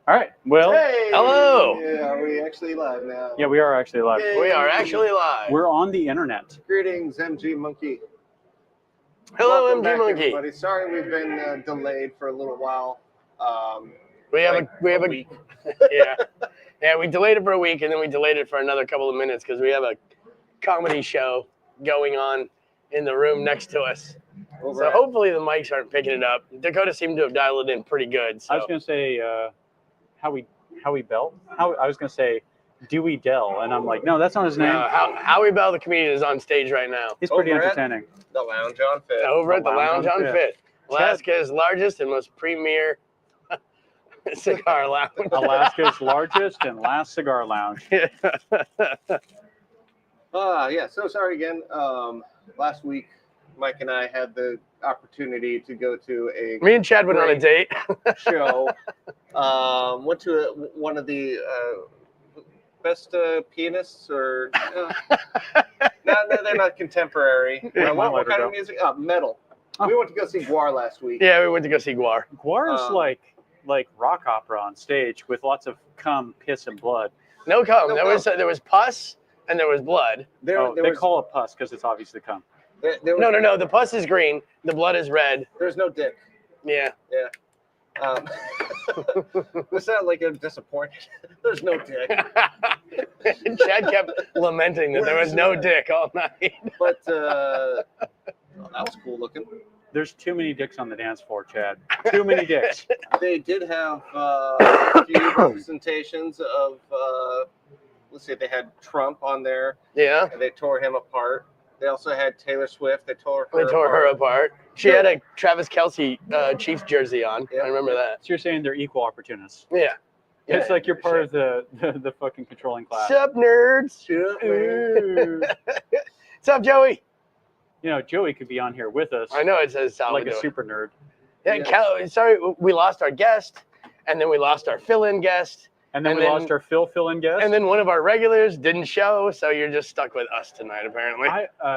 All right. Well, Hey! Hello. Yeah, are we actually live now? yeah, we are actually live. Yay. We are actually live. We're on the internet. Greetings, MG Monkey. Hello, Welcome MG back, Monkey. everybody. Sorry we've been delayed for a little while. We have a week. yeah. We delayed it for a week, and then we delayed it for another couple of minutes because we have a comedy show going on in the room next to us. So hopefully the mics aren't picking it up. Dakota seemed to have dialed it in pretty good. So. I was gonna say Howie Bell. I was gonna say Dewey Dell, and I'm like, no, that's not his name. Howie Bell, the comedian, is on stage right now. He's pretty Over at entertaining. The Lounge on Fifth. Over at the Lounge on Fifth. Alaska's largest and most premier cigar lounge. Alaska's largest and last cigar lounge. Yeah, so sorry again. Last week, Mike and I had the opportunity to go to a Me and Chad went on a date. show. Went to one of the best pianists, or no, they're not contemporary. What kind of music? Metal. Oh. We went to go see Guar last week. Yeah, we went to go see Guar. Guar is like rock opera on stage with lots of cum, piss, and blood. No cum. There was pus and there was blood. They call it pus because it's obviously cum. No. The pus is green. The blood is red. There's no dick. Yeah. We sound like I'm disappointed. There's no dick. Chad kept lamenting that there was no dick all night. But that was cool looking. There's too many dicks on the dance floor, Chad. Too many dicks. They did have a few representations of, let's see, they had Trump on there. Yeah. And they tore him apart. They also had Taylor Swift. They tore her apart. She had a Travis Kelce Chiefs jersey on. Yeah. I remember that. So you're saying they're equal opportunists? Yeah. It's like you're part of the fucking controlling class. Sup, nerds? Sup, Joey? You know, Joey could be on here with us. I know it says Salvador. Like a super nerd. Yeah. Sorry, we lost our guest, and then we lost our fill-in guest. And then we lost our fill-in guest. And then one of our regulars didn't show, so you're just stuck with us tonight, apparently.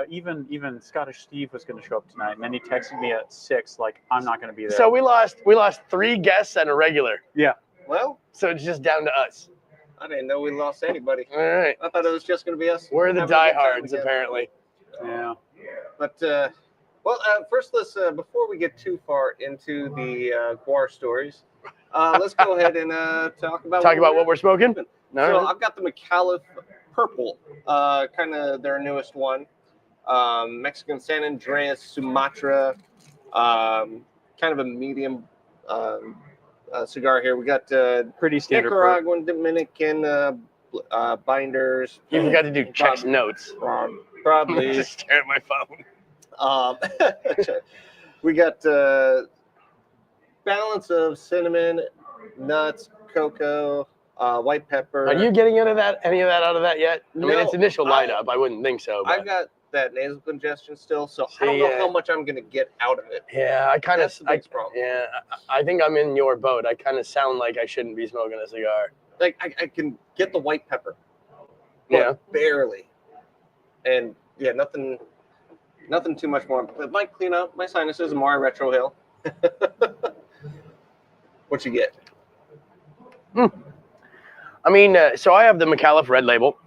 Even Scottish Steve was going to show up tonight, and then he texted me at 6, like, I'm not going to be there. So we lost 3 guests and a regular. Yeah. Well, so it's just down to us. I didn't know we lost anybody. All right. I thought it was just going to be us. We're the diehards, apparently. Yeah. But, first, let's, before we get too far into the Guar stories, let's go ahead and talk about what we're smoking. So I've got the McAuliffe Purple, kind of their newest one. Mexican San Andreas Sumatra, kind of a medium cigar here. We got pretty standard Nicaraguan, Dominican binders. You forgot to do checks notes. Probably. Just stare at my phone. We got balance of cinnamon, nuts, cocoa, white pepper. Are you getting any of that out of that yet? I No, mean, it's initial light up. I wouldn't think so. But. I've got that nasal congestion still, so I don't know how much I'm going to get out of it. Yeah, I kind of. problem. Yeah, I think I'm in your boat. I kind of sound like I shouldn't be smoking a cigar. Like I can get the white pepper. Yeah. Barely. And yeah, nothing too much more. It might clean up my sinuses. Amari Retro Hill. What you get? I mean, so I have the McAuliffe Red Label.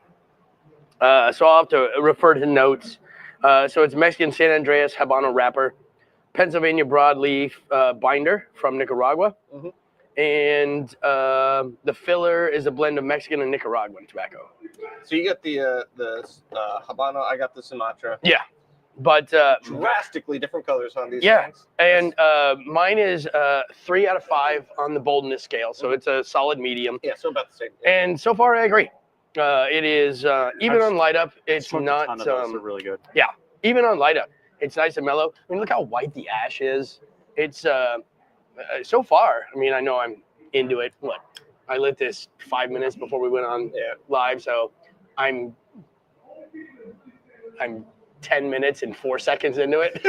So I'll have to refer to notes. So it's Mexican San Andreas Habano wrapper, Pennsylvania broadleaf binder from Nicaragua, and the filler is a blend of Mexican and Nicaraguan tobacco. So you got the Habano. I got the Sumatra. Yeah, but drastically different colors on these. Yeah, things. And mine is 3 out of 5 on the boldness scale, so it's a solid medium. Yeah, so about the same. And so far, I agree. It is even on light up. It's not. A ton of those are really good. Yeah, even on light up, it's nice and mellow. I mean, look how white the ash is. It's so far. I mean, I know I'm into it. What? I lit this 5 minutes before we went on live, so I'm 10 minutes and 4 seconds into it.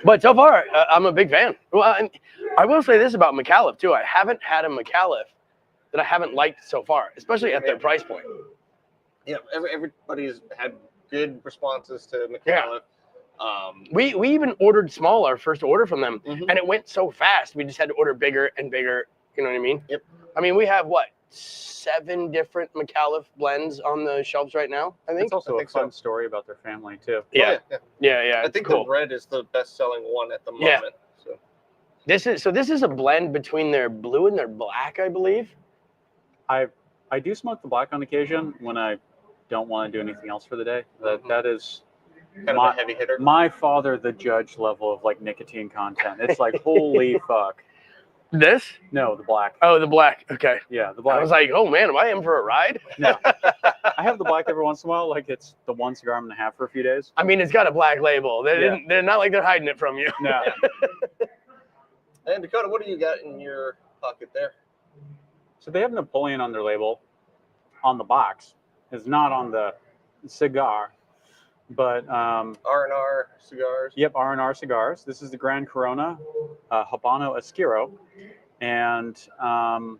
But so far, I'm a big fan. Well, and I will say this about McAuliffe too. I haven't had a McAuliffe that I haven't liked so far, especially at their price point. Yeah, everybody's had good responses to McAuliffe. We even ordered small, our first order from them, Mhm. and it went so fast. We just had to order bigger and bigger. You know what I mean? Yep. I mean, we have what, 7 different McAuliffe blends on the shelves right now. I think. It's also I a think fun so. story about their family too. Yeah. Oh, yeah. Yeah. I It's think cool. the red is the best-selling one at the Yeah. moment. So. This is a blend between their blue and their black, I believe. I do smoke the black on occasion when I don't want to do anything else for the day. That is Kind of a heavy hitter. my father, the judge level of like nicotine content. It's like holy fuck. This? No, the black. Oh, the black. Okay. Yeah, the I black. was like, oh man, am I in for a ride? No, I have the black every once in a while. Like it's the one cigar I'm gonna have for a few days. I mean, it's got a black label. Yeah. They're not like they're hiding it from you. No. And Dakota, what do you got in your pocket there? So they have Napoleon on their label, on the box. It's not on the cigar, but R&R cigars. yep, R&R cigars. This is the Grand Corona Habano Oscuro, and I'm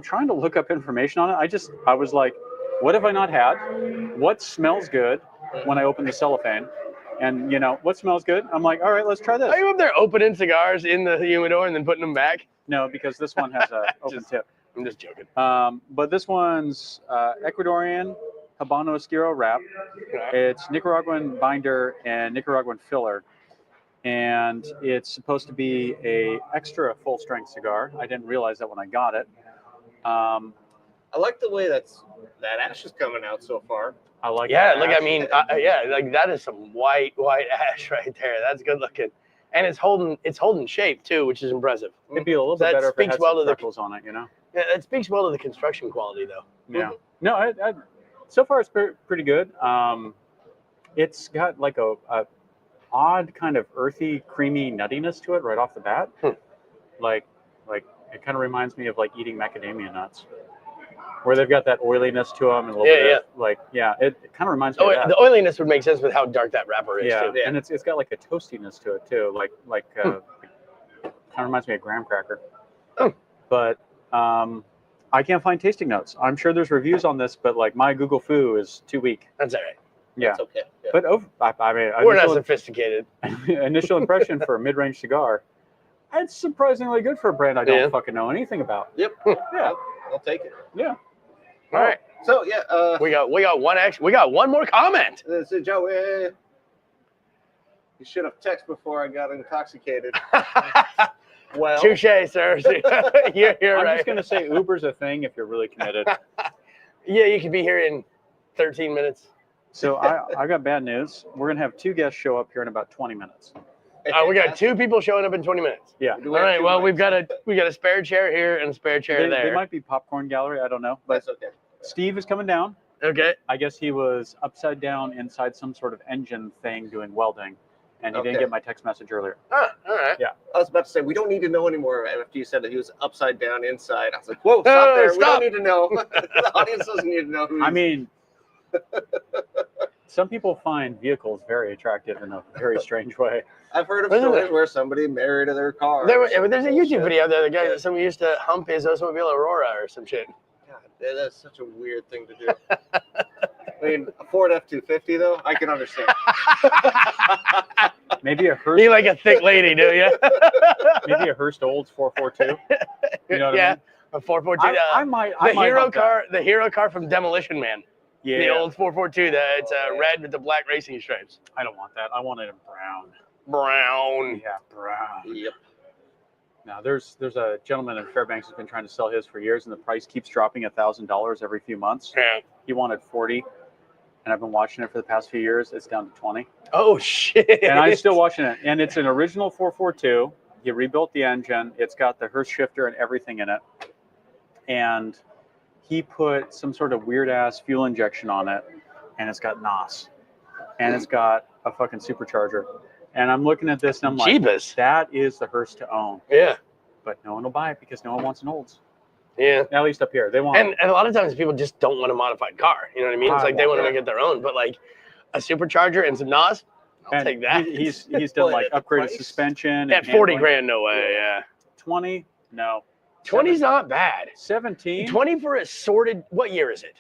trying to look up information on it. I was like, what have I not had? What smells good when I open the cellophane? And what smells good? I'm like, all right, let's try this. Are you up there opening cigars in the humidor and then putting them back? No, because this one has a open tip. I'm just joking. But this one's Ecuadorian Habano Oscuro wrap. It's Nicaraguan binder and Nicaraguan filler. And it's supposed to be a extra full strength cigar. I didn't realize that when I got it. I like the way that ash is coming out so far. I like Yeah, that like ash. I mean, like that is some white ash right there. That's good looking, and it's holding shape too, which is impressive. It'd be a little bit That better if it speaks had well some to the- freckles on it, Yeah, that speaks well to the construction quality, though. Yeah. No, I so far it's pretty good. It's got like a odd kind of earthy, creamy nuttiness to it right off the bat. Like it kind of reminds me of like eating macadamia nuts, where they've got that oiliness to them and a little bit of, like it kind of reminds me of that. The oiliness would make sense with how dark that wrapper is. Yeah, too. and it's got like a toastiness to it too, like kind of reminds me of graham cracker. But I can't find tasting notes. I'm sure there's reviews on this, but like my Google Foo is too weak. That's all right. Yeah, That's okay. Yeah. but I mean, We're not sophisticated. initial impression for a mid-range cigar, it's surprisingly good for a brand I don't Yeah. fucking know anything about. Yep. Yeah, I'll take it. yeah. All right, So yeah, we got one more comment. this is Joey. You should have texted before I got intoxicated. Well, Touche, sir. You're I'm right. just gonna say Uber's a thing if you're really committed. Yeah, you could be here in 13 minutes. So I got bad news. We're gonna have 2 guests show up here in about 20 minutes. We got 2 people showing up in 20 minutes. Yeah. Do All we have right. 2 Well, mics? we got a spare chair here and a spare chair there. They might be popcorn gallery. I don't know. But That's okay. Steve is coming down. Okay. I guess he was upside down inside some sort of engine thing doing welding, and he didn't Okay. get my text message earlier. Ah, all right. I was about to say we don't need to know anymore after you said that he was upside down inside. I was like, whoa, stop there. We Stop. don't need to know. The audience doesn't need to know who. I mean, some people find vehicles very attractive in a very strange way. I've heard of Isn't stories it? were somebody married to their car. There's a YouTube video there. The guy that somebody used to hump his Oldsmobile Aurora or some shit. God, that's such a weird thing to do. I mean, a Ford F-250 though, I can understand. Maybe a Hearst, You like a thick lady, do you? maybe a Hearst Olds 442. You know what I Yeah, mean? a 442. I might. The hero car from Demolition Man. Yeah. The old 442. It's red with the black racing stripes. I don't want that. I want it in brown. Brown. Yeah, brown. Yep. Now there's a gentleman in Fairbanks who's been trying to sell his for years, and the price keeps dropping $1,000 every few months. Yeah. He wanted 40, and I've been watching it for the past few years. It's down to 20, Oh shit. and I'm still watching it. And it's an original 442. He rebuilt the engine. It's got the Hearst shifter and everything in it, and he put some sort of weird ass fuel injection on it, and it's got NOS, and it's got a fucking supercharger. And I'm looking at this, and I'm like, Jeebus. that is the Hearst to own. Yeah. But no one will buy it because no one wants an Olds. Yeah. At least up here, they want. And a lot of times people just don't want a modified car. You know what I mean? It's I like they want want to make it their own. But like a supercharger and some NOS, I'll and take that. He's done like But at the upgraded price? suspension. At and 40 handling. grand, no way. Yeah. 20, no. 20's not bad. 17. 20 for a sorted. What year is it?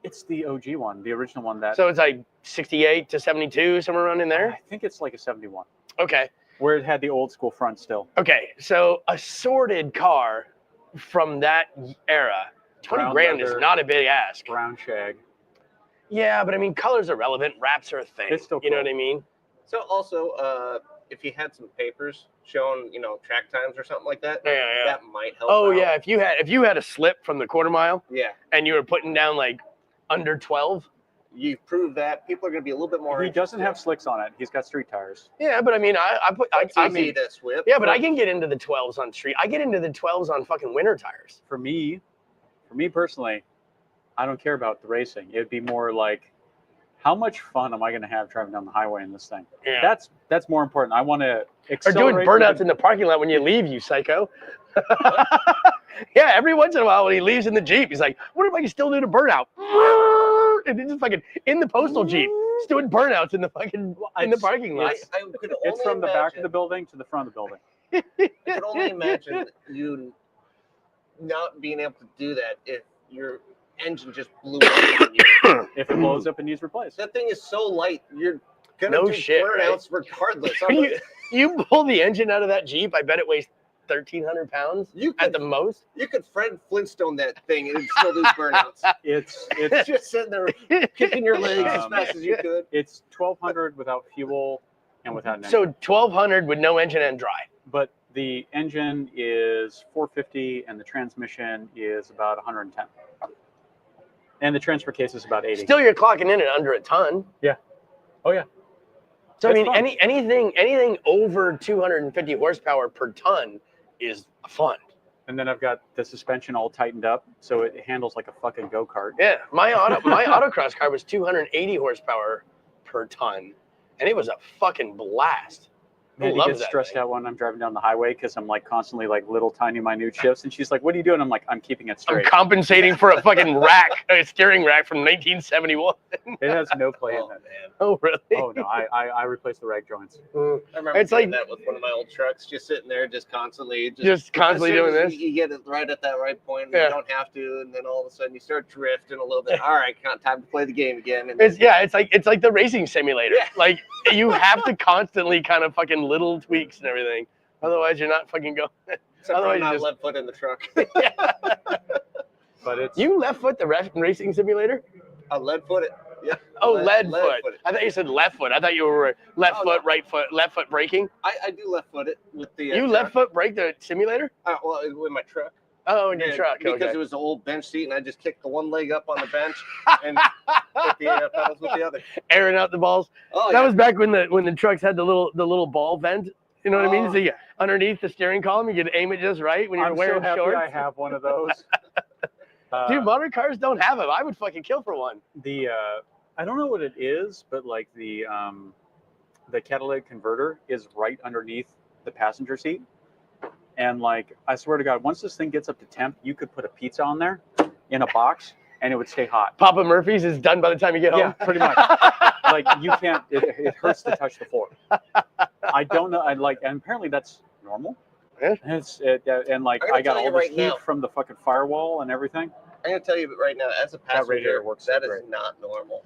It's the OG one, the original one that. So it's like 68 to 72, somewhere around in there? I think it's like a 71. Okay. Where it had the old school front still. Okay, so a sorted car from that era, 20 Brown grand leather, is not a big ask. Brown shag. Yeah, but I mean, colors are relevant. Wraps are a thing. It's still You know cool. what I mean? So also, if you had some papers showing, track times or something like that, Yeah, yeah. that might help. Oh out. yeah, if you had a slip from the quarter mile Yeah. and you were putting down like under 12. You prove that people are going to be a little bit more. He doesn't have slicks on it. He's got street tires. Yeah, but I mean, It's easy to swip. Yeah, but I can get into the 12s on street. I get into the 12s on fucking winter tires. For me personally, I don't care about the racing. It'd be more like, how much fun am I going to have driving down the highway in this thing? Yeah. That's more important. I want to Or accelerate. doing burnouts in the parking lot when you leave, you psycho. Yeah, every once in a while when he leaves in the Jeep, he's like, what if I can still do the burnout? And he's just fucking in the postal Jeep, just doing burnouts in the fucking in the parking lot. I could only It's from the back of imagine- the building to the front of the building. I could only imagine you not being able to do that if your engine just blew up on you. If it blows up and needs replaced. That thing is so light, you're gonna No do shit, burnouts regardless. You pull the engine out of that Jeep, I bet it weighs 1,300 pounds You at could, the most. you could Fred Flintstone that thing and it'd still do burnouts. It's It's just sitting there kicking your legs as Um, fast as you could. it's 1,200 without fuel and without an engine. So 1,200 with no engine and dry. But the engine is 450 and the transmission is about 110. And the transfer case is about 80. Still, you're clocking in at under a ton. Oh yeah. So I That's mean, fun. anything over 250 horsepower per ton is fun. And then I've got the suspension all tightened up so it handles like a fucking go-kart. Yeah, my autocross car was 280 horsepower per ton, and it was a fucking blast. I Man, he love gets that stressed thing. out when I'm driving down the highway because I'm like constantly like little tiny minute shifts, and she's like, "What are you doing?" I'm like, "I'm keeping it I'm straight." compensating for a fucking a steering rack from 1971. It has no play in Oh it. man, Oh really? Oh no, I replaced the rag joints. I remember It's doing like- that with one of my old trucks, just sitting there, just constantly, Just constantly as soon doing as this. You get it right at that right point, and Yeah. you don't have to, and then all of a sudden you start drifting a little bit. All right, time to play the game again. And It's like the racing simulator. Yeah. Like you have to constantly kind of fucking little tweaks and everything. Otherwise, you're not fucking going. except for otherwise I'm not you just- left foot in the truck. But it's You left foot the racing simulator? I lead footed. Yeah. Oh, lead foot. Lead-footed. I thought you said left foot. I thought you were left Oh, foot, no. right foot, left foot braking. I do left footed with the. You truck. left foot brake the simulator? Well, with my truck. Oh, in your Yeah, truck. because Okay. it was an old bench seat, and I just kicked the one leg up on the bench and hit the pedals with the other. Airing out the balls. Oh, That yeah. was back when the trucks had the little ball vent. You know what I mean? Oh. So you underneath the steering column, you could aim it just right when you're I'm wearing so happy shorts. I have one of those. Dude, modern cars don't have them. I would fucking kill for one. The I don't know what it is, but like the catalytic converter is right underneath the passenger seat, and like I swear to God, once this thing gets up to temp, you could put a pizza on there in a box and it would stay hot. Papa Murphy's is done by the time you get Yeah, home. pretty much. Like you can't. It hurts to touch the floor. I don't know. And apparently that's normal. Yeah. And like I'm gonna I got tell you all this right heat now. from the fucking firewall and everything. I'm gonna tell you right now, as a passenger, radiator works so that is great. not normal.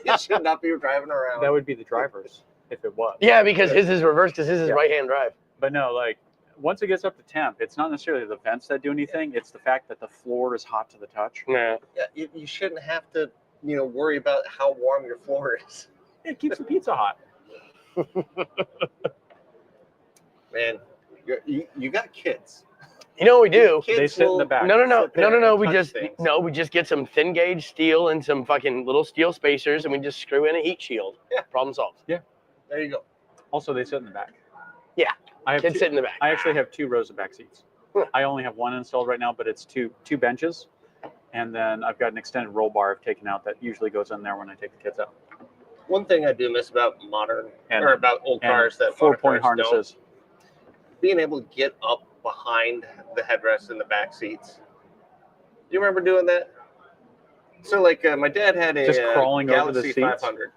You should not be driving around. That would be the driver's if it was. Yeah, because his is reversed because his is Yeah. right-hand drive. But no, like once it gets up to temp, it's not necessarily the vents that do anything. It's the fact that the floor is hot to the touch. Yeah. Yeah, you shouldn't have to, worry about how warm your floor is. It keeps the pizza hot. Man, you got kids. You know what we do? Kids They sit in will the back. No. sit there and We touch just things. we just get some thin gauge steel and some fucking little steel spacers, and we just screw in a heat shield. Yeah. Problem solved. There you go. Also, they sit in the back. Yeah. I have Kids two, sit in the back. I actually have 2 rows of back seats. Huh. I only have one installed right now, but it's two benches, and then I've got an extended roll bar I've taken out that usually goes in there when I take the kids out. One thing I do miss about modern And- or about old And cars that 4-point modern cars don't, harnesses. being able to get up behind the headrest in the back seats. You remember doing that? So, like, my dad had a Just crawling over the Galaxy seats? 500,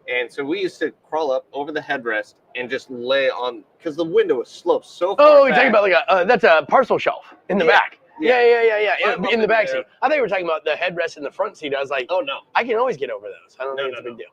and so we used to crawl up over the headrest and just lay on because the window was sloped so far. Oh, you're talking back. about like that's a parcel shelf in the Yeah. back. Yeah. I'm up In the back there. seat. I thought you were talking about the headrest in the front seat. I was like, Oh no, I can always get over those. I don't No, think it's no, a big deal.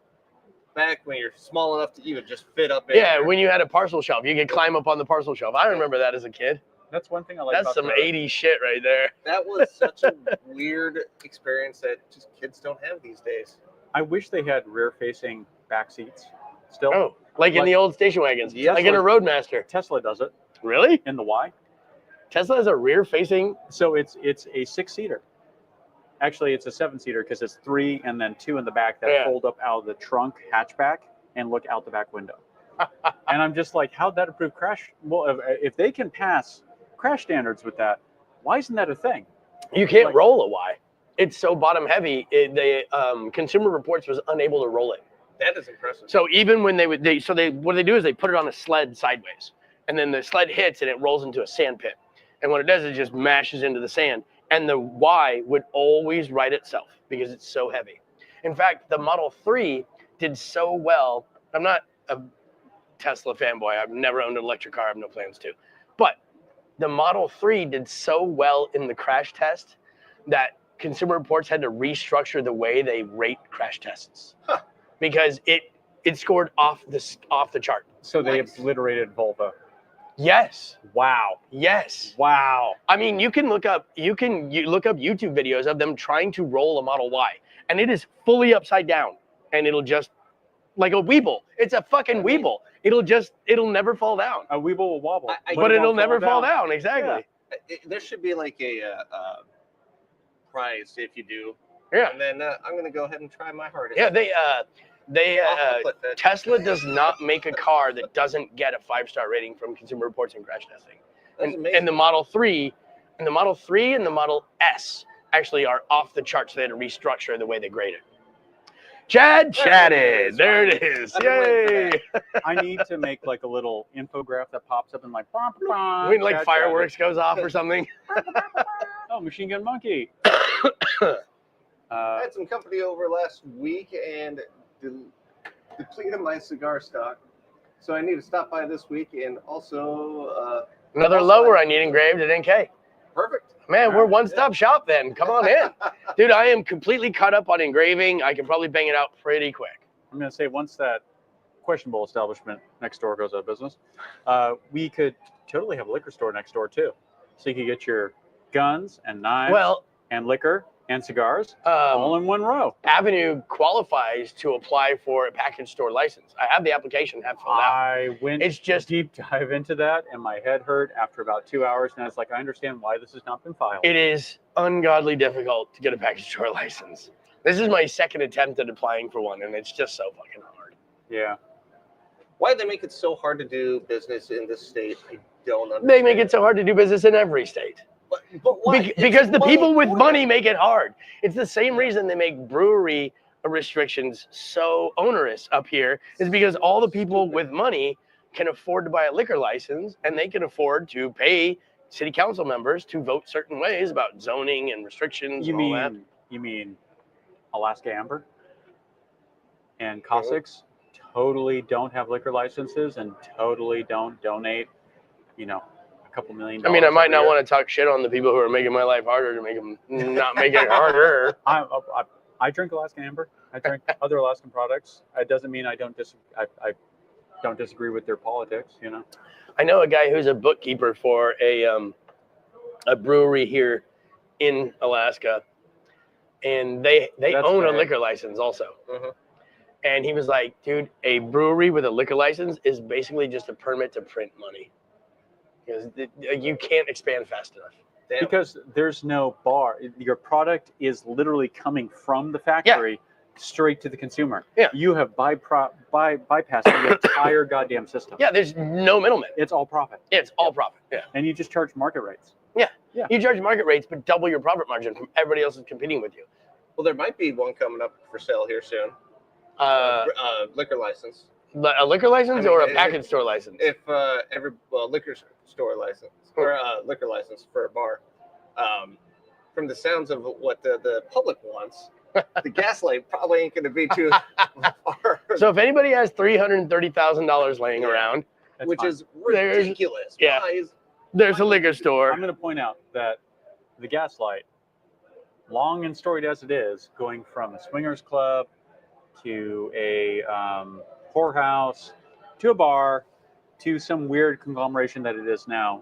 back when you're small enough to even just fit up in Yeah, there. when you had a parcel shelf, you could climb up on the parcel shelf. I remember that as a kid. That's one thing I like That's about some the, 80s shit right there. That was such a weird experience that just kids don't have these days. I wish they had rear-facing back seats still. Oh, like in the old station wagons. Yes. Like in a Roadmaster. Tesla does it Really? in the Y. Tesla has a rear-facing. So it's a 6-seater. Actually, it's a 7-seater because it's 3 and then 2 in the back that Yeah. fold up out of the trunk hatchback and look out the back window. And I'm just like, how'd that improve crash? Well, if they can pass crash standards with that, why isn't that a thing? You can't Like- roll a Y. It's so bottom heavy. Consumer Reports was unable to roll it. That is impressive. So even when what they do is they put it on a sled sideways, and then the sled hits and it rolls into a sand pit. And what it does is it just mashes into the sand, and the Y would always right itself because it's so heavy. In fact, the Model 3 did so well. I'm not a Tesla fanboy. I've never owned an electric car. I have no plans to. But the Model 3 did so well in the crash test that Consumer Reports had to restructure the way they rate crash tests because it scored off the chart. So they Nice. obliterated Volvo. Yes. Wow. Yes. Wow. I mean, you look up YouTube videos of them trying to roll a Model Y, and it is fully upside down, and it'll just like a Weeble. It's a fucking Weeble. It'll never fall down. A Weeble will wobble, But it it'll won't never fall down. Exactly. There should be like a prize if you do. Yeah. And then I'm gonna go ahead and try my hardest. Yeah. They Off the cliff edge. Tesla does not make a car that doesn't get a 5-star rating from Consumer Reports and crash testing. That's And amazing. the Model 3 and the Model S actually are off the charts. They had to restructure the way they grade it. Chad chatted. There it is. I've been waiting Yay. I need to make like a little infograph that pops up and like, bah, bah, bah, When like chat, fireworks goes off or something. chat. Oh, Machine Gun Monkey. I had some company over last week and depleted my cigar stock. So I need to stop by this week and also Another lower I need engraved at NK. perfect. Man, we're one-stop shop then. Come on in. Dude, I am completely caught up on engraving. I can probably bang it out pretty quick. I'm going to say once that questionable establishment next door goes out of business, we could totally have a liquor store next door too. So you could get your guns and knives Well, and liquor and cigars all in one row. Avenue qualifies to apply for a package store license. I have the application have filled out. I went It's just deep dive into that and my head hurt after about 2 hours. And I was like, I understand why this has not been filed. it is ungodly difficult to get a package store license. This is my second attempt at applying for one, and it's just so fucking hard. Yeah. Why they make it so hard to do business in this state, I don't understand. They make it so hard to do business in every state. But why? Because It's the money. people with money make it hard. It's the same reason they make brewery restrictions so onerous up here is because all the people with money can afford to buy a liquor license and they can afford to pay city council members to vote certain ways about zoning and restrictions You and all that. mean Alaska Amber and Cossacks totally don't have liquor licenses and totally don't donate, a couple $1 million. I mean, I might not want to talk shit on the people who are making my life harder to make them not make it harder. I drink Alaska Amber. I drink other Alaskan products. It doesn't mean I don't disagree with their politics. I know a guy who's a bookkeeper for a brewery here in Alaska, and they That's own a bad. liquor license also. Mhm. And he was like, dude, a brewery with a liquor license is basically just a permit to print money. Because you can't expand fast enough. Damn. Because there's no bar. Your product is literally coming from the factory straight to the consumer. Yeah. You have bypassed the entire goddamn system. Yeah, there's no middleman. It's all profit. It's all profit. Yeah. And you just charge market rates. You charge market rates, but double your profit margin from everybody else that's competing with you. Well, there might be one coming up for sale here soon. Liquor license. A liquor license I mean, or a package store license? If liquor store license or liquor license for a bar. From the sounds of what the public wants, the gaslight probably ain't going to be too far. So if anybody has $330,000 laying around, That's which fine. is ridiculous. Yeah. Why is- there's a liquor store. I'm going to point out that the Gaslight, long and storied as it is, going from a swingers club to a whorehouse to a bar to some weird conglomeration that it is now,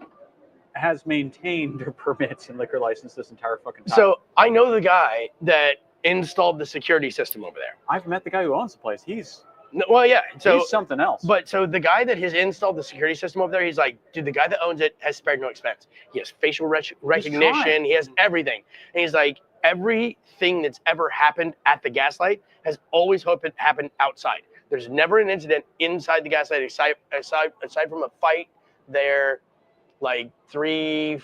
has maintained their permits and liquor license this entire fucking time. So I know the guy that installed the security system over there. I've met the guy who owns the place. He's He's something else. But so the guy that has installed the security system over there, he's like, dude, the guy that owns it has spared no expense. He has facial recognition. He has everything. And he's like, everything that's ever happened at the Gaslight has always happened outside. There's never an incident inside the Gaslight aside from a fight there like 3-4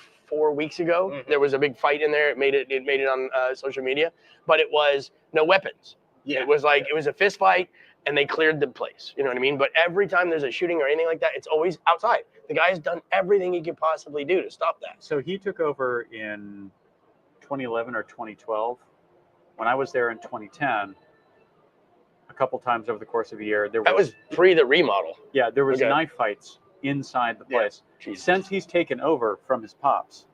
weeks ago. Mm-hmm. There was a big fight in there. It made it on social media, but it was no weapons. Yeah. It was a fist fight. And they cleared the place, you know what I mean? But every time there's a shooting or anything like that, it's always outside. The guy's done everything he could possibly do to stop that. So he took over in 2011 or 2012. When I was there in 2010, a couple times over the course of a year, That was pre the remodel. Yeah, there was knife fights inside the place. Yeah. Since he's taken over from his pops,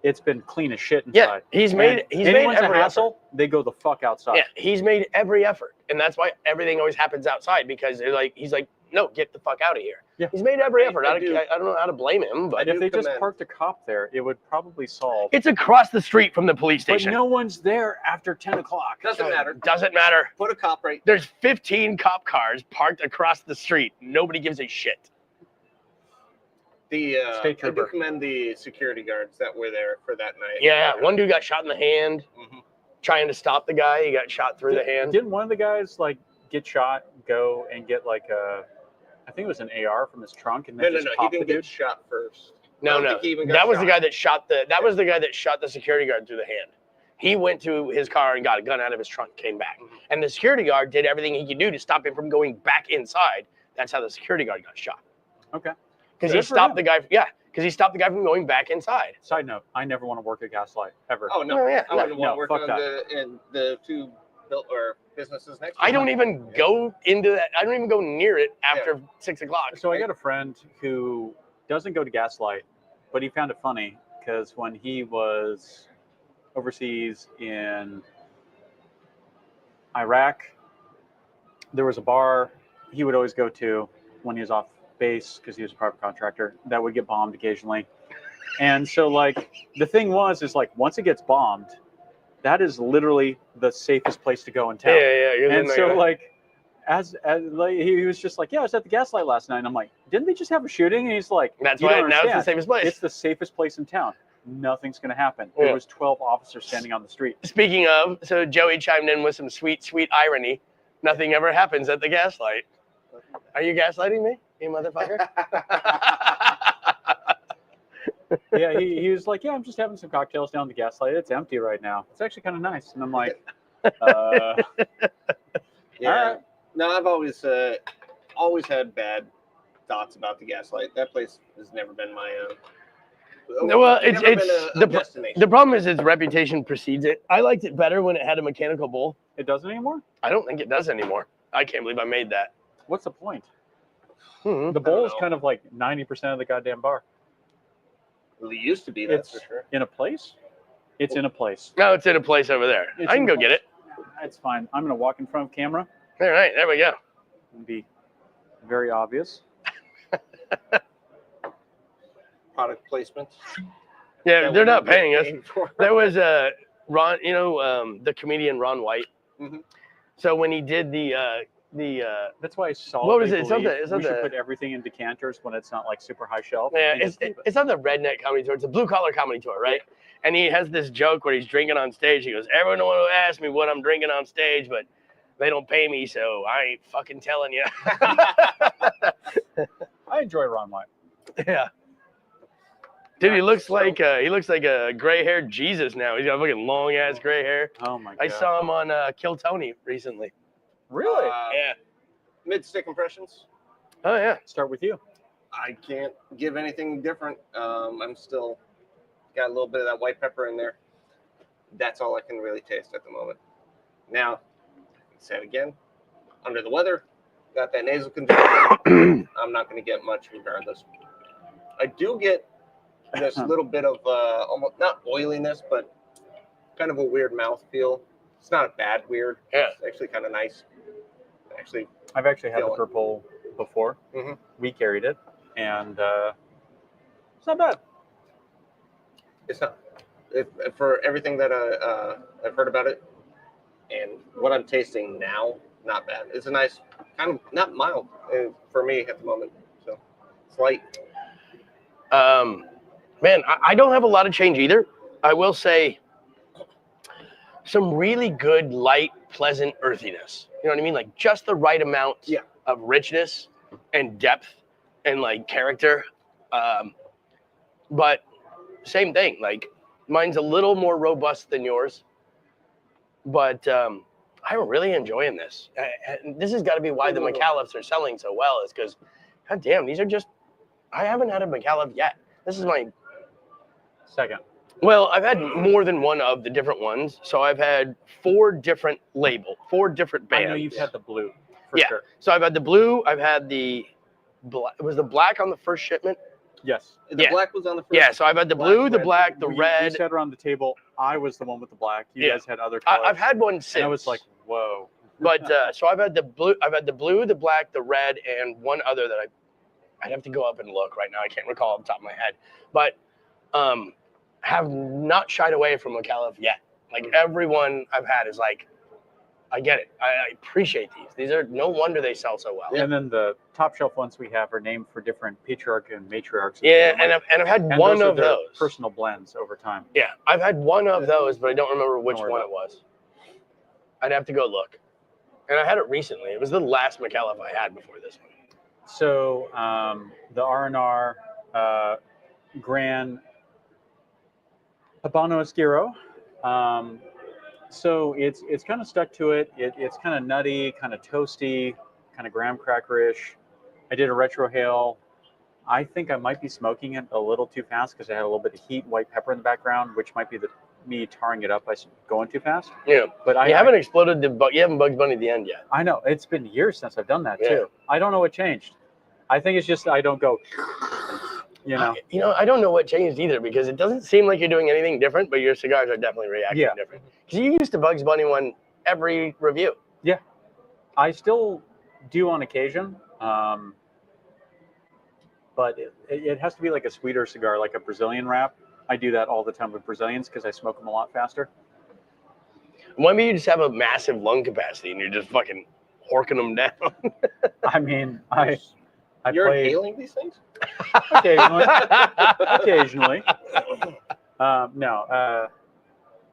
it's been clean as shit inside. Yeah, he's made every hassle. They go the fuck outside. Yeah, he's made every effort, and that's why everything always happens outside because he's like, no, get the fuck out of here. Yeah. He's made every effort. I don't know how to blame him, but if they just parked a cop there, it would probably solve. It's across the street from the police station. But no one's there after 10 o'clock. Doesn't matter. Doesn't matter. Put a cop right. There's 15 cop cars parked across the street. Nobody gives a shit. I do commend the security guards that were there for that night. Yeah, one dude got shot in the hand trying to stop the guy. He got shot through the hand. Didn't one of the guys get shot, go and get I think it was an AR from his trunk, and then No, he didn't get shot first. No. That was the guy that shot the security guard through the hand. He went to his car and got a gun out of his trunk, came back. And the security guard did everything he could do to stop him from going back inside. That's how the security guard got shot. Okay. Because he stopped the guy. Yeah, because he stopped the guy from going back inside. Side note: I never want to work at Gaslight ever. Oh no, I wouldn't want to work on the two businesses next. I don't even go into that. I don't even go near it after 6 o'clock. So I got a friend who doesn't go to Gaslight, but he found it funny because when he was overseas in Iraq, there was a bar he would always go to when he was off base because he was a private contractor that would get bombed occasionally. And so the thing was once it gets bombed, that is literally the safest place to go in town. Yeah. And so as he was just I was at the Gaslight last night, and I'm like, didn't they just have a shooting? And he's like, that's why now it's the safest place. It's the safest place in town. Nothing's going to happen. There was 12 officers standing on the street. Speaking of, so Joey chimed in with some sweet, sweet irony. Nothing ever happens at the Gaslight. Are you gaslighting me, you motherfucker? Yeah, he was like, I'm just having some cocktails down the Gaslight. It's empty right now. It's actually kind of nice. And I'm like, yeah. All right. No, I've always had bad thoughts about the Gaslight. That place has never been my well, it's the destination. The problem is its reputation precedes it. I liked it better when it had a mechanical bull. It doesn't anymore? I don't think it does anymore. I can't believe I made that. What's the point? The bowl is kind of 90% of the goddamn bar. Well, it used to be, that's for sure. In a place? It's in a place. No, it's in a place over there. I can go get it. It's fine. I'm going to walk in front of camera. All right, there we go. It'll be very obvious. Product placement. Yeah, they're not paying us. There was Ron, the comedian Ron White. So when he did the that's why I saw. What was it? We should put everything in decanters when it's not super high shelf. Yeah, it's on the Redneck Comedy Tour. It's a blue collar comedy tour, right? And he has this joke where he's drinking on stage. He goes, "Everyone will ask me what I'm drinking on stage, but they don't pay me, so I ain't fucking telling you." I enjoy Ron White. Yeah. Dude, he looks like a gray-haired Jesus now. He's got fucking long-ass gray hair. Oh my god! I saw him on Kill Tony recently. Really? Yeah. Mid-stick impressions. Oh yeah. Start with you. I can't give anything different. I'm still got a little bit of that white pepper in there. That's all I can really taste at the moment. Now, said again, under the weather, got that nasal congestion. I'm not going to get much regardless. I do get Just a little bit of almost not oiliness, but kind of a weird mouthfeel. It's not a bad weird. Yeah. It's actually kind of nice. Actually, I've actually had the Feel it. purple before. Mhm. We carried it, and it's not bad. it's not. For everything that I've heard about it and what I'm tasting now, not bad. It's a nice kind of not mild for me at the moment. So it's light. Man, I don't have a lot of change either. I will say some really good, light, pleasant earthiness. You know what I mean? Like just the right amount Yeah. of richness and depth and like character. But same thing. Like mine's a little more robust than yours. But I'm really enjoying this. This has got to be why the McAuliffes are selling so well, is because, god damn, these are just. I haven't had a McAuliffe yet. This is my Second. Well, I've had more than one of the different ones. So I've had 4 different bands. I know you've had the blue, for Yeah. sure. So I've had the blue. I've had the black. Was the black on the first shipment? Yes. The Yeah. black was on the first. Yeah. So I've had the blue, the red. black, the we red. sat around the table. I was the one with the black. You Yeah. guys had other colors. I've had one since. And I was like, whoa. But so I've had the blue, the black, the red, and one other that I'd have to go up and look right now. I can't recall off the top of my head. But have not shied away from McAuliffe yet. Like everyone I've had is like, I get it. I appreciate these. These are no wonder they sell so well. And then the top shelf ones we have are named for different patriarch and matriarchs. of the Yeah, family. and I've had And one those are of their those. personal blends over time. Yeah, I've had one of those, but I don't remember which Don't worry one about it was. I'd have to go look. And I had it recently. It was the last McAuliffe I had before this one. So the R&R Gran Habano Oscuro. So it's kind of stuck to it. It's kind of nutty, kind of toasty, kind of graham crackerish. I did a retrohale. I think I might be smoking it a little too fast because I had a little bit of heat, white pepper in the background, which might be me tarring it up by going too fast. Yeah, But you haven't exploded you haven't Bugs Bunny the end yet. I know it's been years since I've done that Yeah. too. I don't know what changed. I think it's just I don't go. I don't know what changed either, because it doesn't seem like you're doing anything different, but your cigars are definitely reacting different. Because you used to Bugs Bunny one every review. Yeah, I still do on occasion, but it has to be like a sweeter cigar, like a Brazilian wrap. I do that all the time with Brazilians because I smoke them a lot faster. Maybe you just have a massive lung capacity and you're just fucking horking them down. I mean, You're played inhaling these things? occasionally. Occasionally. No.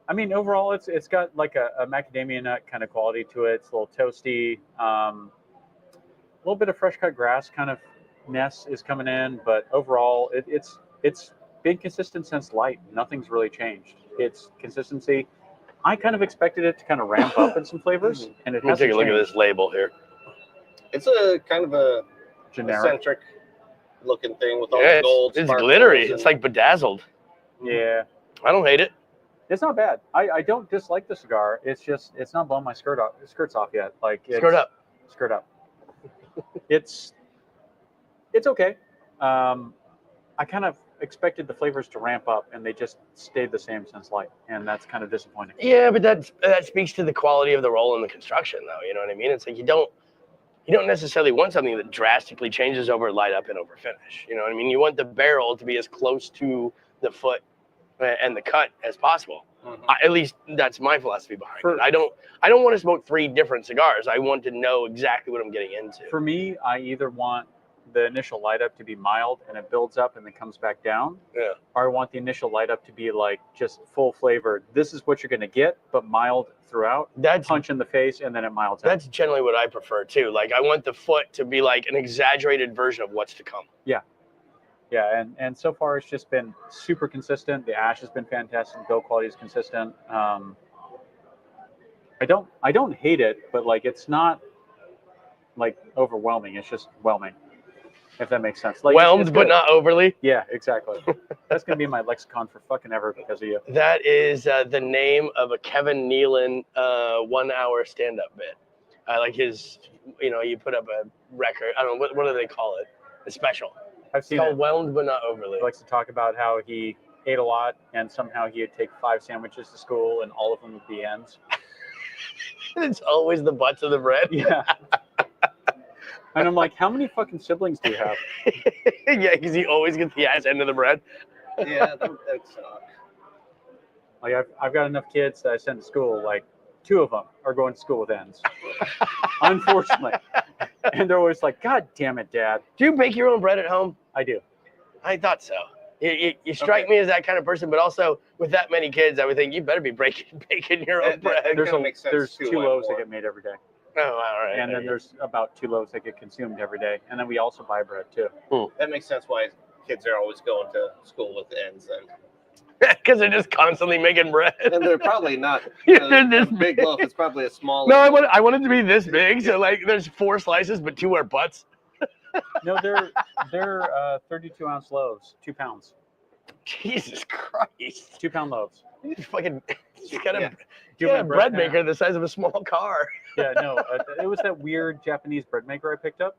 I mean, overall, it's got like a macadamia nut kind of quality to it. It's a little toasty. A little bit of fresh cut grass kind of ness is coming in, but overall, it's been consistent since light. Nothing's really changed. It's consistency. I kind of expected it to kind of ramp up in some flavors, and it Let me hasn't take a look at changed. this label here. It's a kind of a Generic. eccentric looking thing with all Yeah, the gold. it's sparkles glittery. and- It's like bedazzled. Yeah. I don't hate it. It's not bad. I don't dislike the cigar. It's just it's not blowing my skirts off yet. Like Skirt up. Skirt up. It's okay. I kind of expected the flavors to ramp up, and they just stayed the same since light, and that's kind of disappointing. Yeah, but that speaks to the quality of the roll and the construction, though. You know what I mean? It's like you don't necessarily want something that drastically changes over light up and over finish. You know what I mean? You want the barrel to be as close to the foot and the cut as possible. Mhm. At least that's my philosophy behind For- it. I don't want to smoke 3 different cigars. I want to know exactly what I'm getting into. For me, I either want the initial light up to be mild and it builds up and then comes back down, Yeah. or I want the initial light up to be like just full flavor. This is what you're going to get, but mild throughout. That's Punch in the face and then it milds out. that's generally what I prefer too. Like I want the foot to be like an exaggerated version of what's to come. Yeah, and so far it's just been super consistent. The ash has been fantastic. Build quality is consistent. I don't hate it, but like it's not like overwhelming. It's just whelming, if that makes sense. Like Whelmed, it's but good. not overly. Yeah, exactly. That's gonna be in my lexicon for fucking ever because of you. That is the name of a Kevin Nealon 1 hour stand-up bit. Like his, you put up a record. I don't know, what do they call it? A special. I've It's seen called it. whelmed, but not overly. He likes to talk about how he ate a lot and somehow he would take 5 sandwiches to school and all of them would be ends. It's always the butts of the bread. Yeah. And I'm like, how many fucking siblings do you have? Yeah, because he always gets the ass end of the bread. Yeah, that sucks. Like I've got enough kids that I send to school. Like 2 of them are going to school with ends, unfortunately. And they're always like, "God damn it, Dad." Do you bake your own bread at home? I do. I thought so. You strike me as that kind of person, but also with that many kids, I would think you better be baking your own bread. There's 2 loaves that get made every day, Oh, all right. and then there's about 2 loaves that get consumed every day, and then we also buy bread too. That makes sense why kids are always going to school with ends then. Because they're just constantly making bread. And they're probably not They're this a big loaf. It's probably a small. No, I want it to be this big. So like, there's 4 slices, but 2 are butts. No, they're 32-ounce loaves, 2 pounds, Jesus Christ! 2-pound loaves. You fucking you got a Do my bread now. maker the size of a small car. Yeah, no, it was that weird Japanese bread maker I picked up.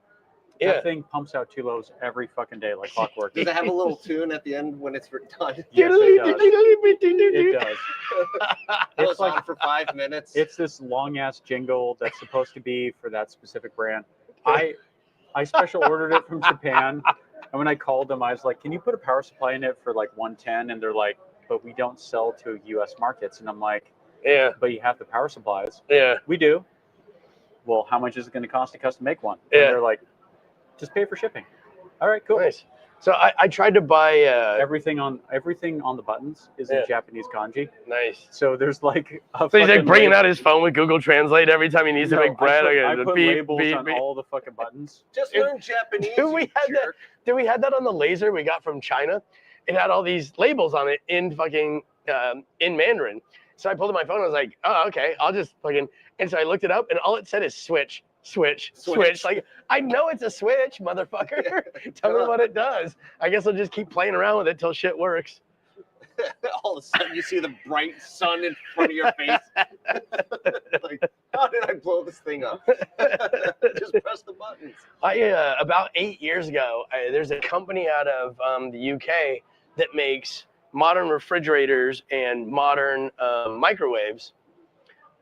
Yeah. That thing pumps out 2 loaves every fucking day like clockwork. Does it have a little tune at the end when it's done? Yes, it does. It does. It It's goes like- on for 5 minutes. It's this long ass jingle that's supposed to be for that specific brand. I special ordered it from Japan, and when I called them, I was like, "Can you put a power supply in it for like 110?" And they're like, "But we don't sell to U.S. markets." And I'm like, Yeah, "But you have the power supplies." yeah. We do. Well, how much is it going to cost to custom make one? Yeah. And they're like, "Just pay for shipping." All right, cool. Nice. So I tried to buy. Everything on the buttons is in Yeah. Japanese kanji. Nice. So there's like a So he's like fucking bringing label- out his phone with Google Translate every time he needs to No, make bread. I Okay, put beep, labels beep, on beep. all the fucking buttons. Just learn Japanese. Dude, we had that. jerk. Dude, we had that on the laser we got from China. It had all these labels on it in fucking in Mandarin. So I pulled up my phone. And I was like, oh, okay, I'll just fucking. And so I looked it up, and all it said is switch. Like, I know it's a switch, motherfucker. Tell me what it does. I guess I'll just keep playing around with it till shit works. All of a sudden, you see the bright sun in front of your face. Like, how did I blow this thing up? Just press the buttons. About 8 years ago, there's a company out of the UK that makes modern refrigerators and modern microwaves,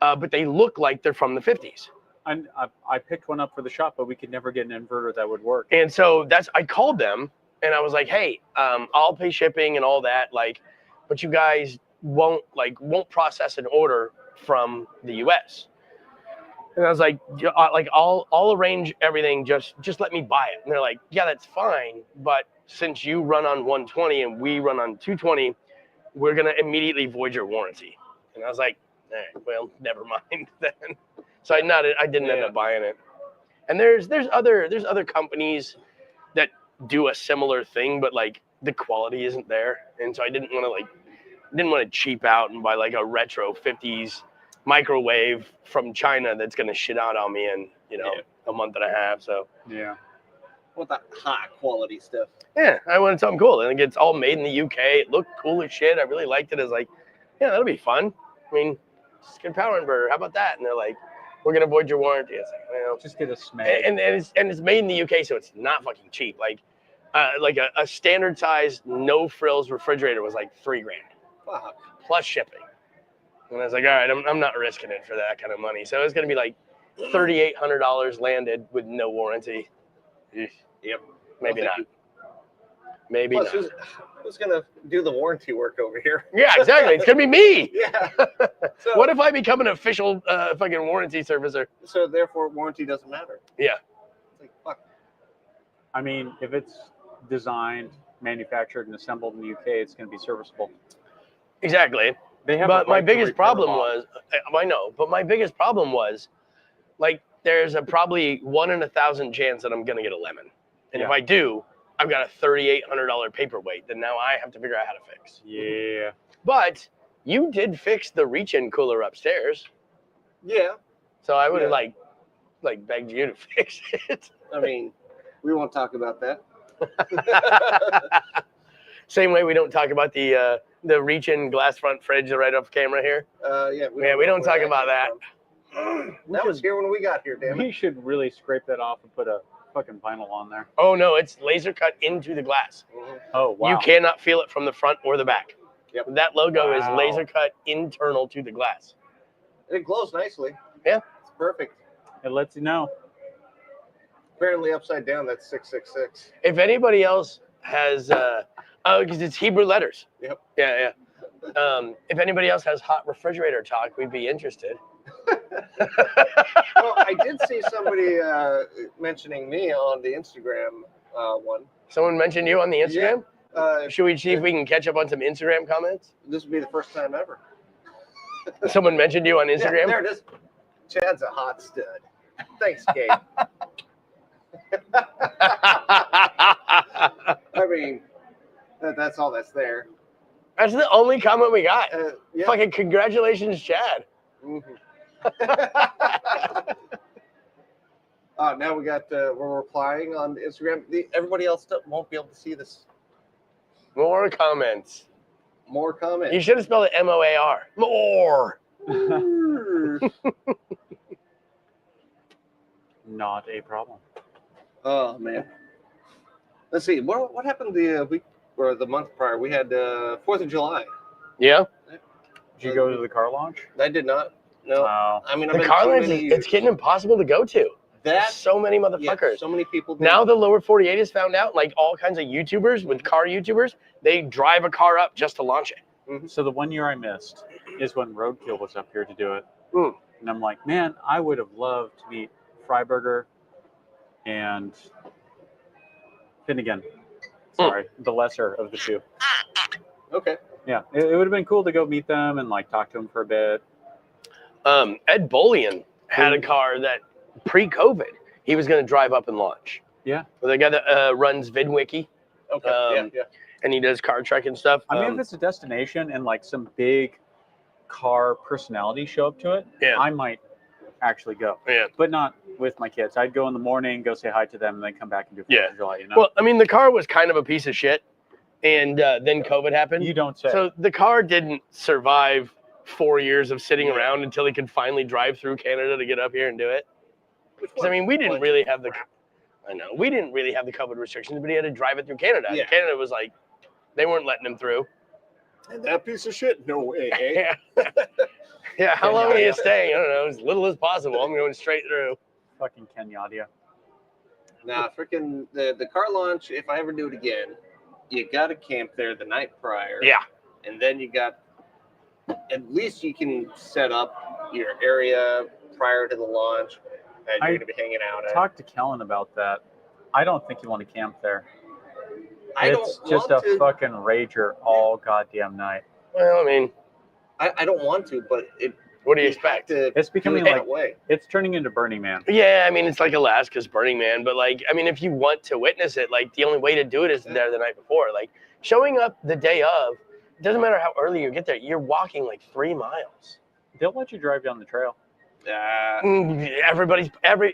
but they look like they're from the 50s. And I picked one up for the shop, but we could never get an inverter that would work. And so I called them and I was like, hey, I'll pay shipping and all that, like, but you guys won't process an order from the US. And I was like, I'll arrange everything, just let me buy it. And they're like, yeah, that's fine, but since you run on 120 and we run on 220, we're gonna immediately void your warranty. And I was like, all right, well, never mind then. So I didn't end up buying it. And there's other companies that do a similar thing, but like the quality isn't there. And so I didn't want to cheap out and buy like a retro 50s microwave from China that's gonna shit out on me in a month and a half. So Yeah. What the high quality stuff. yeah, I wanted something cool. And it's all made in the UK. It looked cool as shit. I really liked it as like, yeah, that'll be fun. I mean, just get a power inverter. How about that? And they're like, we're gonna void your warranty. It's like, well, Just get a Smeg. and it's made in the UK, so it's not fucking cheap. Like a standard size no frills refrigerator was like $3,000 Fuck. plus shipping. And I was like, all right, I'm not risking it for that kind of money. So it's gonna be like $3,800 landed with no warranty. Yep. Maybe Well, not. thank Maybe Plus, not. who's gonna do the warranty work over here? Yeah, exactly. It's gonna be me. Yeah. So, What if I become an official fucking warranty servicer? So therefore, warranty doesn't matter. Yeah. It's like, fuck. I mean, if it's designed, manufactured, and assembled in the UK, it's going to be serviceable. Exactly. They have. But a my right to biggest repair problem them all. was, I know, but my biggest problem was, like, there's a probably 1 in 1,000 chance that I'm gonna get a lemon, and if Yeah. I do, I've got a $3,800 paperweight that now I have to figure out how to fix. Yeah. But you did fix the reach-in cooler upstairs, Yeah. so I would have Yeah. like begged you to fix it. I mean, we won't talk about that. Same way we don't talk about the reach-in glass front fridge right off camera here. Yeah. We don't talk about that. That was here when we got here, damn it. We should really scrape that off and put a fucking vinyl on there. Oh no, it's laser cut into the glass. Mhm. Oh wow. You cannot feel it from the front or the back. Yep. That logo is Wow. laser cut internal to the glass. It glows nicely. Yeah. It's perfect. It lets you know. Apparently upside down, that's 666. If anybody else has, because it's Hebrew letters. Yep. Yeah. If anybody else has hot refrigerator talk, we'd be interested. Well, I did see somebody mentioning me on the Instagram one. Someone mentioned you on the Instagram. Yeah. Should we see if we can catch up on some Instagram comments? This would be the first time ever. Someone mentioned you on Yeah, Instagram. there it is. Chad's a hot stud. Thanks, Kate. I mean, that's all that's there. That's the only comment we got. Yeah. Fucking congratulations, Chad. Mhm. Now we got we're replying on Instagram. Everybody else won't be able to see this. More comments. More comments. You should have spelled it MOAR. More. Not a problem. Oh man. Let's see. What happened the week or the month prior? We had 4th of July. Yeah. Did you go to the car launch? I did not. No. Wow. I mean, I've The been car too launch, many it's getting impossible to go to. that. So many Yeah, motherfuckers. so many people. Did. Now the lower 48 has found out, like all kinds of YouTubers with car YouTubers, they drive a car up just to launch it. So the one year I missed is when Roadkill was up here to do it. Mm. And I'm like, man, I would have loved to meet Freiberger and Finnegan. Sorry, the lesser of the two. Okay. Yeah, it would have been cool to go meet them and like talk to them for a bit. Ed Bolian had a car that pre-COVID he was going to drive up and launch. Yeah. Well, the guy that runs VidWiki, Okay. Yeah. and he does car trek and stuff. I mean, if it's a destination and like some big car personality show up to it, Yeah. I might actually go. Yeah. But not with my kids. I'd go in the morning, go say hi to them, and then come back and do 4th of July, you know? Well, I mean, the car was kind of a piece of shit, and then COVID happened. You don't say. So the car didn't survive 4 years of sitting around until he could finally drive through Canada to get up here and do it. Because I mean, we didn't really have the. I know we didn't really have the COVID restrictions, but he had to drive it through Canada. Yeah. Canada was like, they weren't letting him through. And that piece of shit? No way. Eh? Yeah. How long are you staying? I don't know, as little as possible. I'm going straight through. Fucking Kenyatta. Nah, freaking the car launch. If I ever do it again, you got to camp there the night prior. Yeah. And then you got. At least you can set up your area prior to the launch, and you're going to be hanging out at. Talk to Kellen about that. I don't think you want to camp there. I It's don't just want a to. fucking rager all goddamn night. Well, I mean, I don't want to, but what do you have expect? to It's do becoming it like that way. it's turning into Burning Man. Yeah, I mean, it's like Alaska's Burning Man, but like, I mean, if you want to witness it, like, the only way to do it is there the night before. Like, showing up the day of, it doesn't matter how early you get there, you're walking like 3 miles. They'll let you drive down the trail.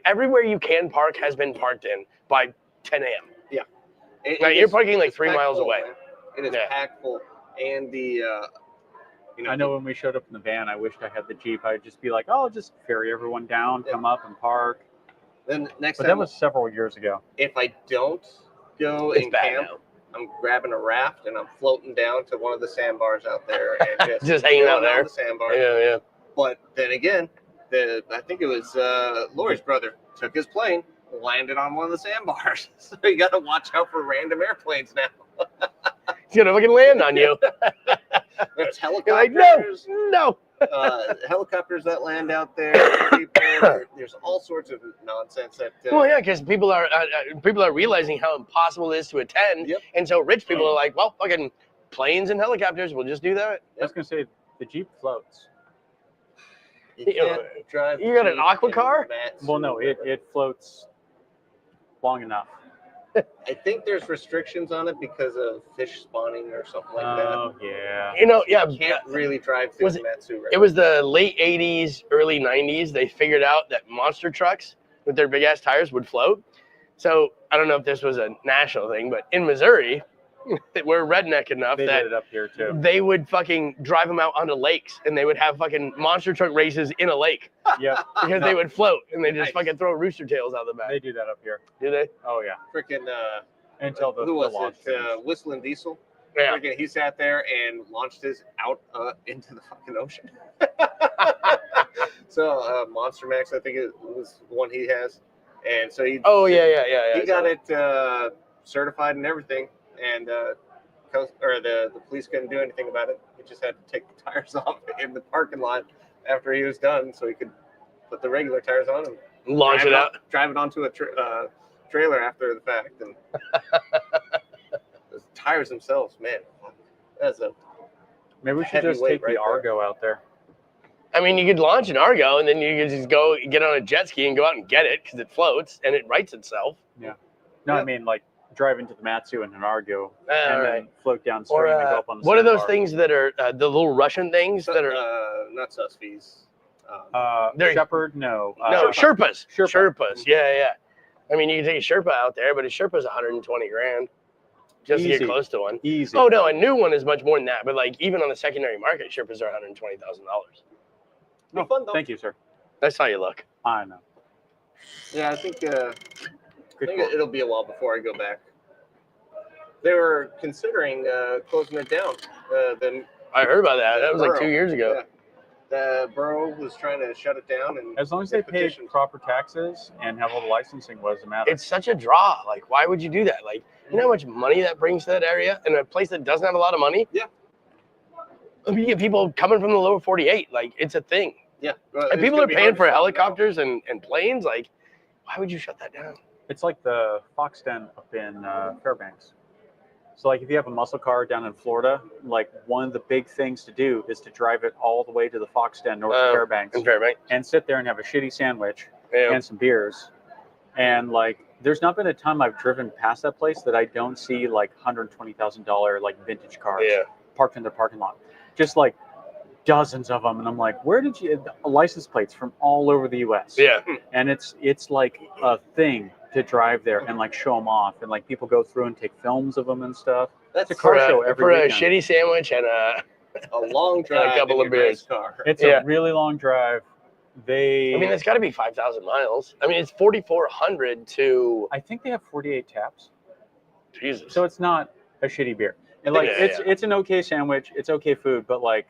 Everywhere you can park has been parked in by 10 a.m. It You're is- parking like it's 3 packed miles full, away. man. It is Yeah. packed full, and the I know when we showed up in the van, I wished I had the Jeep. I'd just be like, oh, I'll just ferry everyone down, come up and park. Then next But time, that was several years ago. if I don't go It's and bad camp, now. I'm grabbing a raft and I'm floating down to one of the sandbars out there and just, Just hanging out chilling on there. the sandbar. Yeah. But then again, I think it was Lori's brother took his plane, landed on one of the sandbars. So you got to watch out for random airplanes now. He's going to fucking land on you. There's You're like, helicopters. no. Helicopters that land out there. There's all sorts of nonsense that. Well, yeah, because people are realizing how impossible it is to attend, Yep. and so rich people are like, well, fucking planes and helicopters, we'll just do that. I was gonna say the Jeep floats. You You know, can't drive. you got an Jeep aqua in car? that Well, no, suit. it floats long enough. I think there's restrictions on it because of fish spawning or something like Oh yeah. You know, yeah. that. You can't really drive through Was the Matsu right It was the late 80s, early 90s. They figured out that monster trucks with their big ass tires would float. So I don't know if this was a national thing, but in Missouri, We're redneck enough They that did it up here too. they would fucking drive them out onto lakes, and they would have fucking monster truck races in a lake Yep. because they would float, and they just Nice. fucking throw rooster tails out the back. They do that up here. Do they? Oh yeah. Freaking Until the who was launch it? finished. Whistling Diesel. Yeah. Freaking, he sat there and launched his out into the fucking ocean. So Monster Max, I think it was the one he has, and so he. Oh yeah. He got it certified and everything, and the police couldn't do anything about it. He just had to take the tires off in the parking lot after he was done, so he could put the regular tires on and Launch it out. drive it onto a trailer after the fact, and the tires themselves, man, that's a. Maybe we should just heavyweight take the right there. Argo out there. I mean, you could launch an Argo, and then you could just go get on a jet ski and go out and get it because it floats and it rights itself. No, Yeah. I mean like drive into the Matsu in an Argo and Right. then float downstream Or and go up on the what are those sandbar. things that are the little Russian things that are? Not Susfies. They're- Shepherd? No. No, Sherpas. Sherpa. Sherpas. Yeah. I mean, you can take a Sherpa out there, but a Sherpa's 120 grand just to Easy. get close to one. Easy. Oh no, a new one is much more than that. But like even on the secondary market, Sherpas are $120,000. No, fun, though. thank you, sir. That's how you look. I know. Yeah, I think Good call. it'll be a while before I go back. They were considering closing it down. I heard about that. That was like Borough. 2 years ago. Yeah. The borough was trying to shut it down, and As long as they pay petitioned. proper taxes and have all the licensing, what does it matter? It's such a draw. Like, why would you do that? Like, you know how much money that brings to that area in a place that doesn't have a lot of money? Yeah. I mean, you get people coming from the lower 48. Like, it's a thing. Yeah, And people are paying for helicopters and planes. Like, why would you shut that down? It's like the Fox Den up in Fairbanks. So like if you have a muscle car down in Florida, like one of the big things to do is to drive it all the way to the Fox Den north of Fairbanks In Fairbanks. and sit there and have a shitty sandwich Yeah. and some beers. And like there's not been a time I've driven past that place that I don't see like $120,000 like vintage cars Yeah. parked in their parking lot. Just like dozens of them. And I'm like, where did you license plates from all over the US? Yeah. And it's like a thing to drive there and like show them off, and like people go through and take films of them and stuff. That's It's a car For show a every weekend. shitty sandwich and a. a long drive. couple in of your nice beers. car. It's Yeah. a really long drive. I mean, it's got to be 5,000 miles. I mean, it's 4,400 to. I think they have 48 taps, Jesus. so it's not a shitty beer. And like Yeah, it's an okay sandwich, it's okay food, but like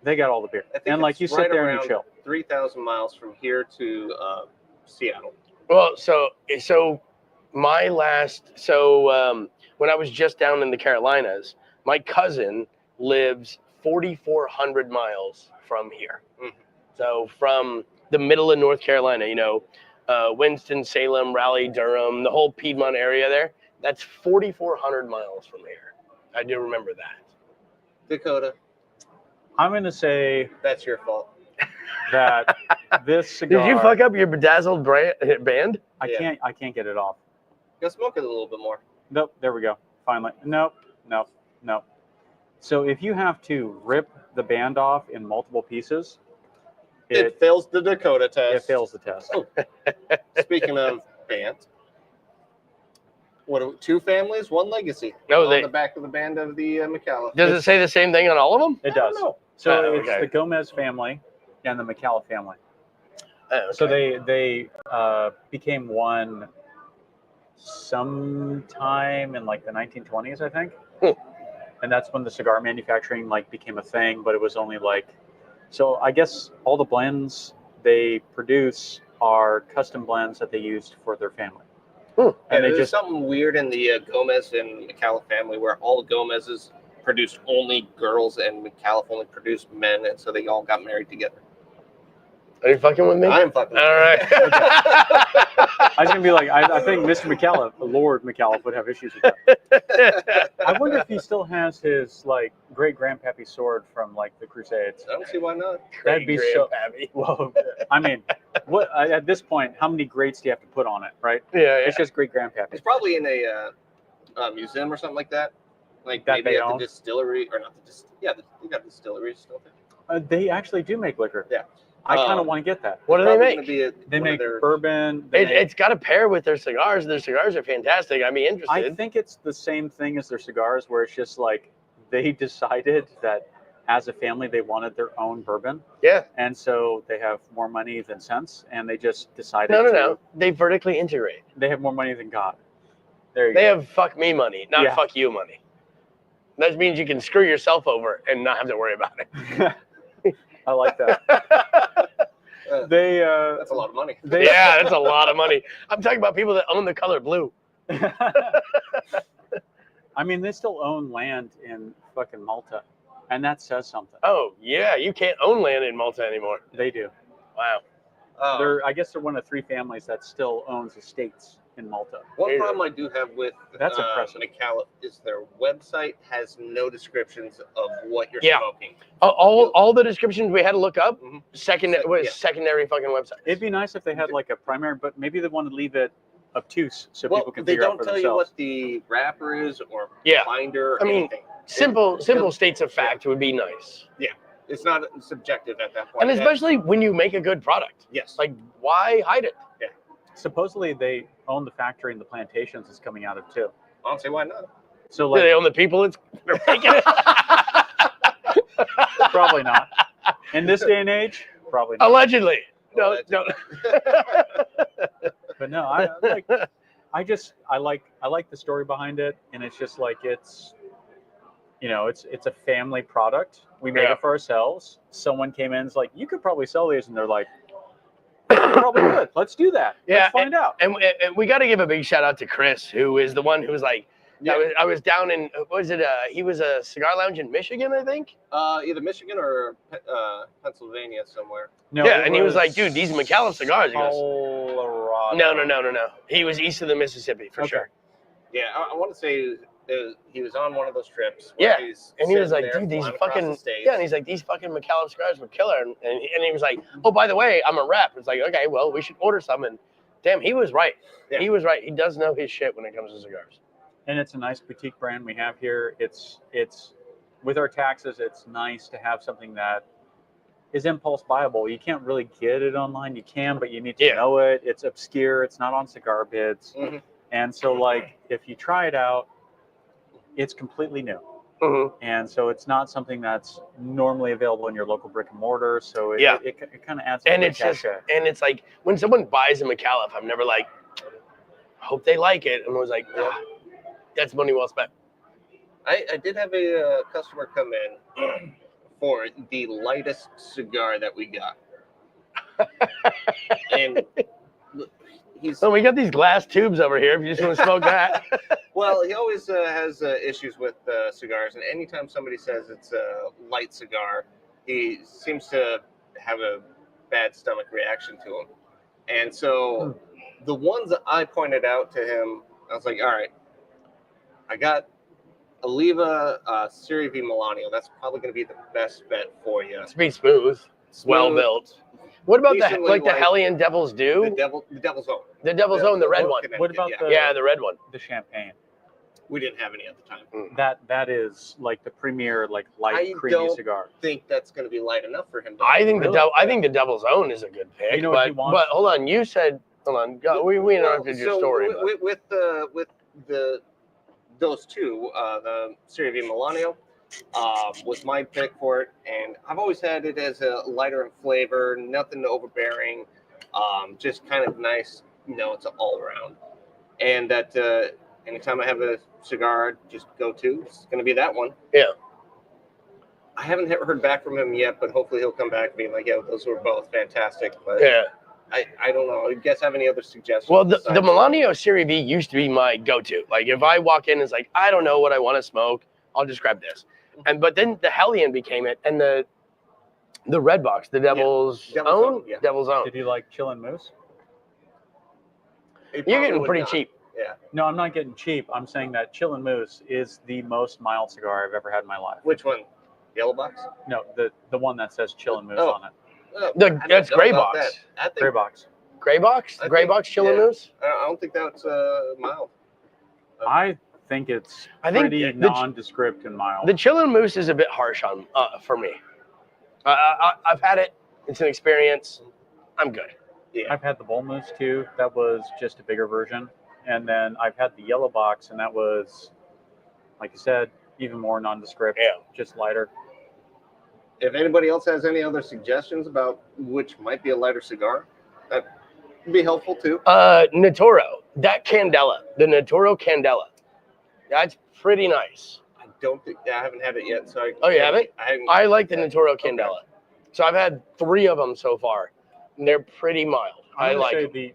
they got all the beer, I think and like it's you sit right there and around you chill. 3,000 miles from here to Seattle. Well, so my last when I was just down in the Carolinas, my cousin lives 4,400 miles from here. Mhm. So from the middle of North Carolina, Winston, Salem, Raleigh, Durham, the whole Piedmont area there. That's 4,400 miles from here. I do remember that. Dakota, I'm gonna say that's your fault. that this cigar. Did you fuck up your bedazzled band? Yeah. I can't get it off. Go smoke it a little bit more. Nope, there we go. Finally. Nope. So if you have to rip the band off in multiple pieces, It fails the Dakota test. it fails the test. Speaking of band, two families, one legacy. No, on they- the back of the band of the McAuliffe. Does it say the same thing on all of them? It I don't does. know. So Oh, it's okay. the Gomez family and the McAuliffe family. Oh, So okay. they became one sometime in like the 1920s, I think. And that's when the cigar manufacturing like became a thing, but it was only like, so I guess all the blends they produce are custom blends that they used for their family. And And they there's just, something weird in the Gomez and McAuliffe family where all the Gomez's produced only girls and McAuliffe only produced men, and so they all got married together. Are you fucking with me? I'm fucking. All right. I was gonna be like, I think Mr. McAuliffe, Lord McAuliffe, would have issues with that. I wonder if he still has his like great grandpappy sword from like the Crusades. I don't see why not. That'd be so- Grandpappy. Well, I mean, what at this point, how many greats do you have to put on it, right? Yeah, It's just great grandpappy. It's probably in a museum or something like that. Like That maybe they at own? the distillery or not the they got distilleries still. They actually do make liquor. Yeah. I kind of want to get that. What do they make? They make bourbon. It's got to pair with their cigars. Their cigars are fantastic. I'd be interested. I think it's the same thing as their cigars, where it's just like they decided that as a family they wanted their own bourbon. Yeah. And so they have more money than sense, and they just decided. No. They vertically integrate. They have more money than God. There you go. They go. have fuck me money, not fuck you money. That means you can screw yourself over and not have to worry about it. I like that. That's a lot of money. That's a lot of money. I'm talking about people that own the color blue. I mean, they still own land in fucking Malta, and that says something. Oh yeah, you can't own land in Malta anymore. They do. Wow. I guess they're one of 3 families that still owns estates in Malta. One problem I do have with that's impressive. McAuliffe is their website has no descriptions of what you're smoking. All the descriptions we had to look up, secondary fucking website. It'd be nice if they had like a primary, but maybe they want to leave it obtuse so people can figure out for themselves. They don't tell you what the wrapper is or binder or anything. Simple states of fact would be nice. Yeah. It's not subjective at that point. And especially when you make a good product. Yes. Like, why hide it? Yeah. Supposedly they own the factory and the plantations it's coming out of too. Honestly, why not? So do they own the people it's making it? Probably not. In this day and age, probably not. Allegedly. No. But no, I like the story behind it, and it's just like it's a family product. We made it for ourselves. Someone came in and was like, you could probably sell these, and they're like, probably good. Let's do that. Let's find out. And we got to give a big shout out to Chris, who is the one who was like, I was down in, what was it? He was a cigar lounge in Michigan, I think. Either Michigan or Pennsylvania somewhere. No, and he was like, dude, these McAuliffe cigars. He goes, Colorado. No. He was east of the Mississippi for sure. Yeah, I want to say he was on one of those trips. Yeah, and he was like, dude, these fucking and he's like, these fucking McAuliffe cigars were killer, and he was like, oh, by the way, I'm a rep. It's like, okay, well, we should order some, and damn, he was right. Yeah. He was right. He does know his shit when it comes to cigars. And it's a nice boutique brand we have here. It's with our taxes, it's nice to have something that is impulse buyable. You can't really get it online. You can, but you need to know it. It's obscure. It's not on cigar bids. Mm-hmm. And so, like, if you try it out, it's completely new. Mm-hmm. And so it's not something that's normally available in your local brick and mortar. So it kind of adds. And it's it's like when someone buys a McAuliffe, I'm never like, hope they like it. And I was like, that's money well spent. I did have a customer come in for the lightest cigar that we got. And we got these glass tubes over here if you just want to smoke that. Well, he always has issues with cigars, and anytime somebody says it's a light cigar, he seems to have a bad stomach reaction to them. And so the ones that I pointed out to him, I was like, all right, I got Oliva Serie V Milano. That's probably going to be the best bet for you. It's be smooth, well built. What about the Hellion Devil's Due? The Devil's Own. The Devil's Own, the red one. What about the red one? The champagne. We didn't have any at the time. That is like the premier light creamy cigar. I think that's going to be light enough for him. I think the Devil's Own is a good pick. You know what he wants? But hold on, you said we interrupted your story. With those two, the Serie V Milano was my pick for it, and I've always had it as a lighter in flavor, nothing overbearing, just kind of nice notes all around. And that anytime I have a cigar, just go to, it's going to be that one. Yeah. I haven't heard back from him yet, but hopefully he'll come back and be like, yeah, those were both fantastic. But yeah. I don't know. I guess have any other suggestions? Well, the Milano Serie V used to be my go-to. Like if I walk in and it's like, I don't know what I want to smoke, I'll just grab this. But then the Hellion became it, and the red box, the Devil's Own. Devil's Own. Did you like Chillin' Moose? You're getting pretty cheap. Yeah. No, I'm not getting cheap. I'm saying that Chillin' Moose is the most mild cigar I've ever had in my life. Which one? Yellow box? No, the one that says Chillin' Moose on it. That's gray box. Gray box. Gray box? Gray box Chillin' Moose? I don't think that's mild. I think it's pretty nondescript and mild. The Chillin' Moose is a bit harsh on for me. I've had it. It's an experience. I'm good. Yeah. I've had the Bull Moose too. That was just a bigger version. And then I've had the Yellow Box, and that was, like you said, even more nondescript, Yeah. just lighter. If anybody else has any other suggestions about which might be a lighter cigar, that'd be helpful too. Natoro, that Candela, the Natoro Candela, that's pretty nice. I don't think I haven't had it yet. So Oh, you haven't? I like the Natoro Okay. Candela. So I've had 3 of them so far. And they're pretty mild. I I'm gonna like say them.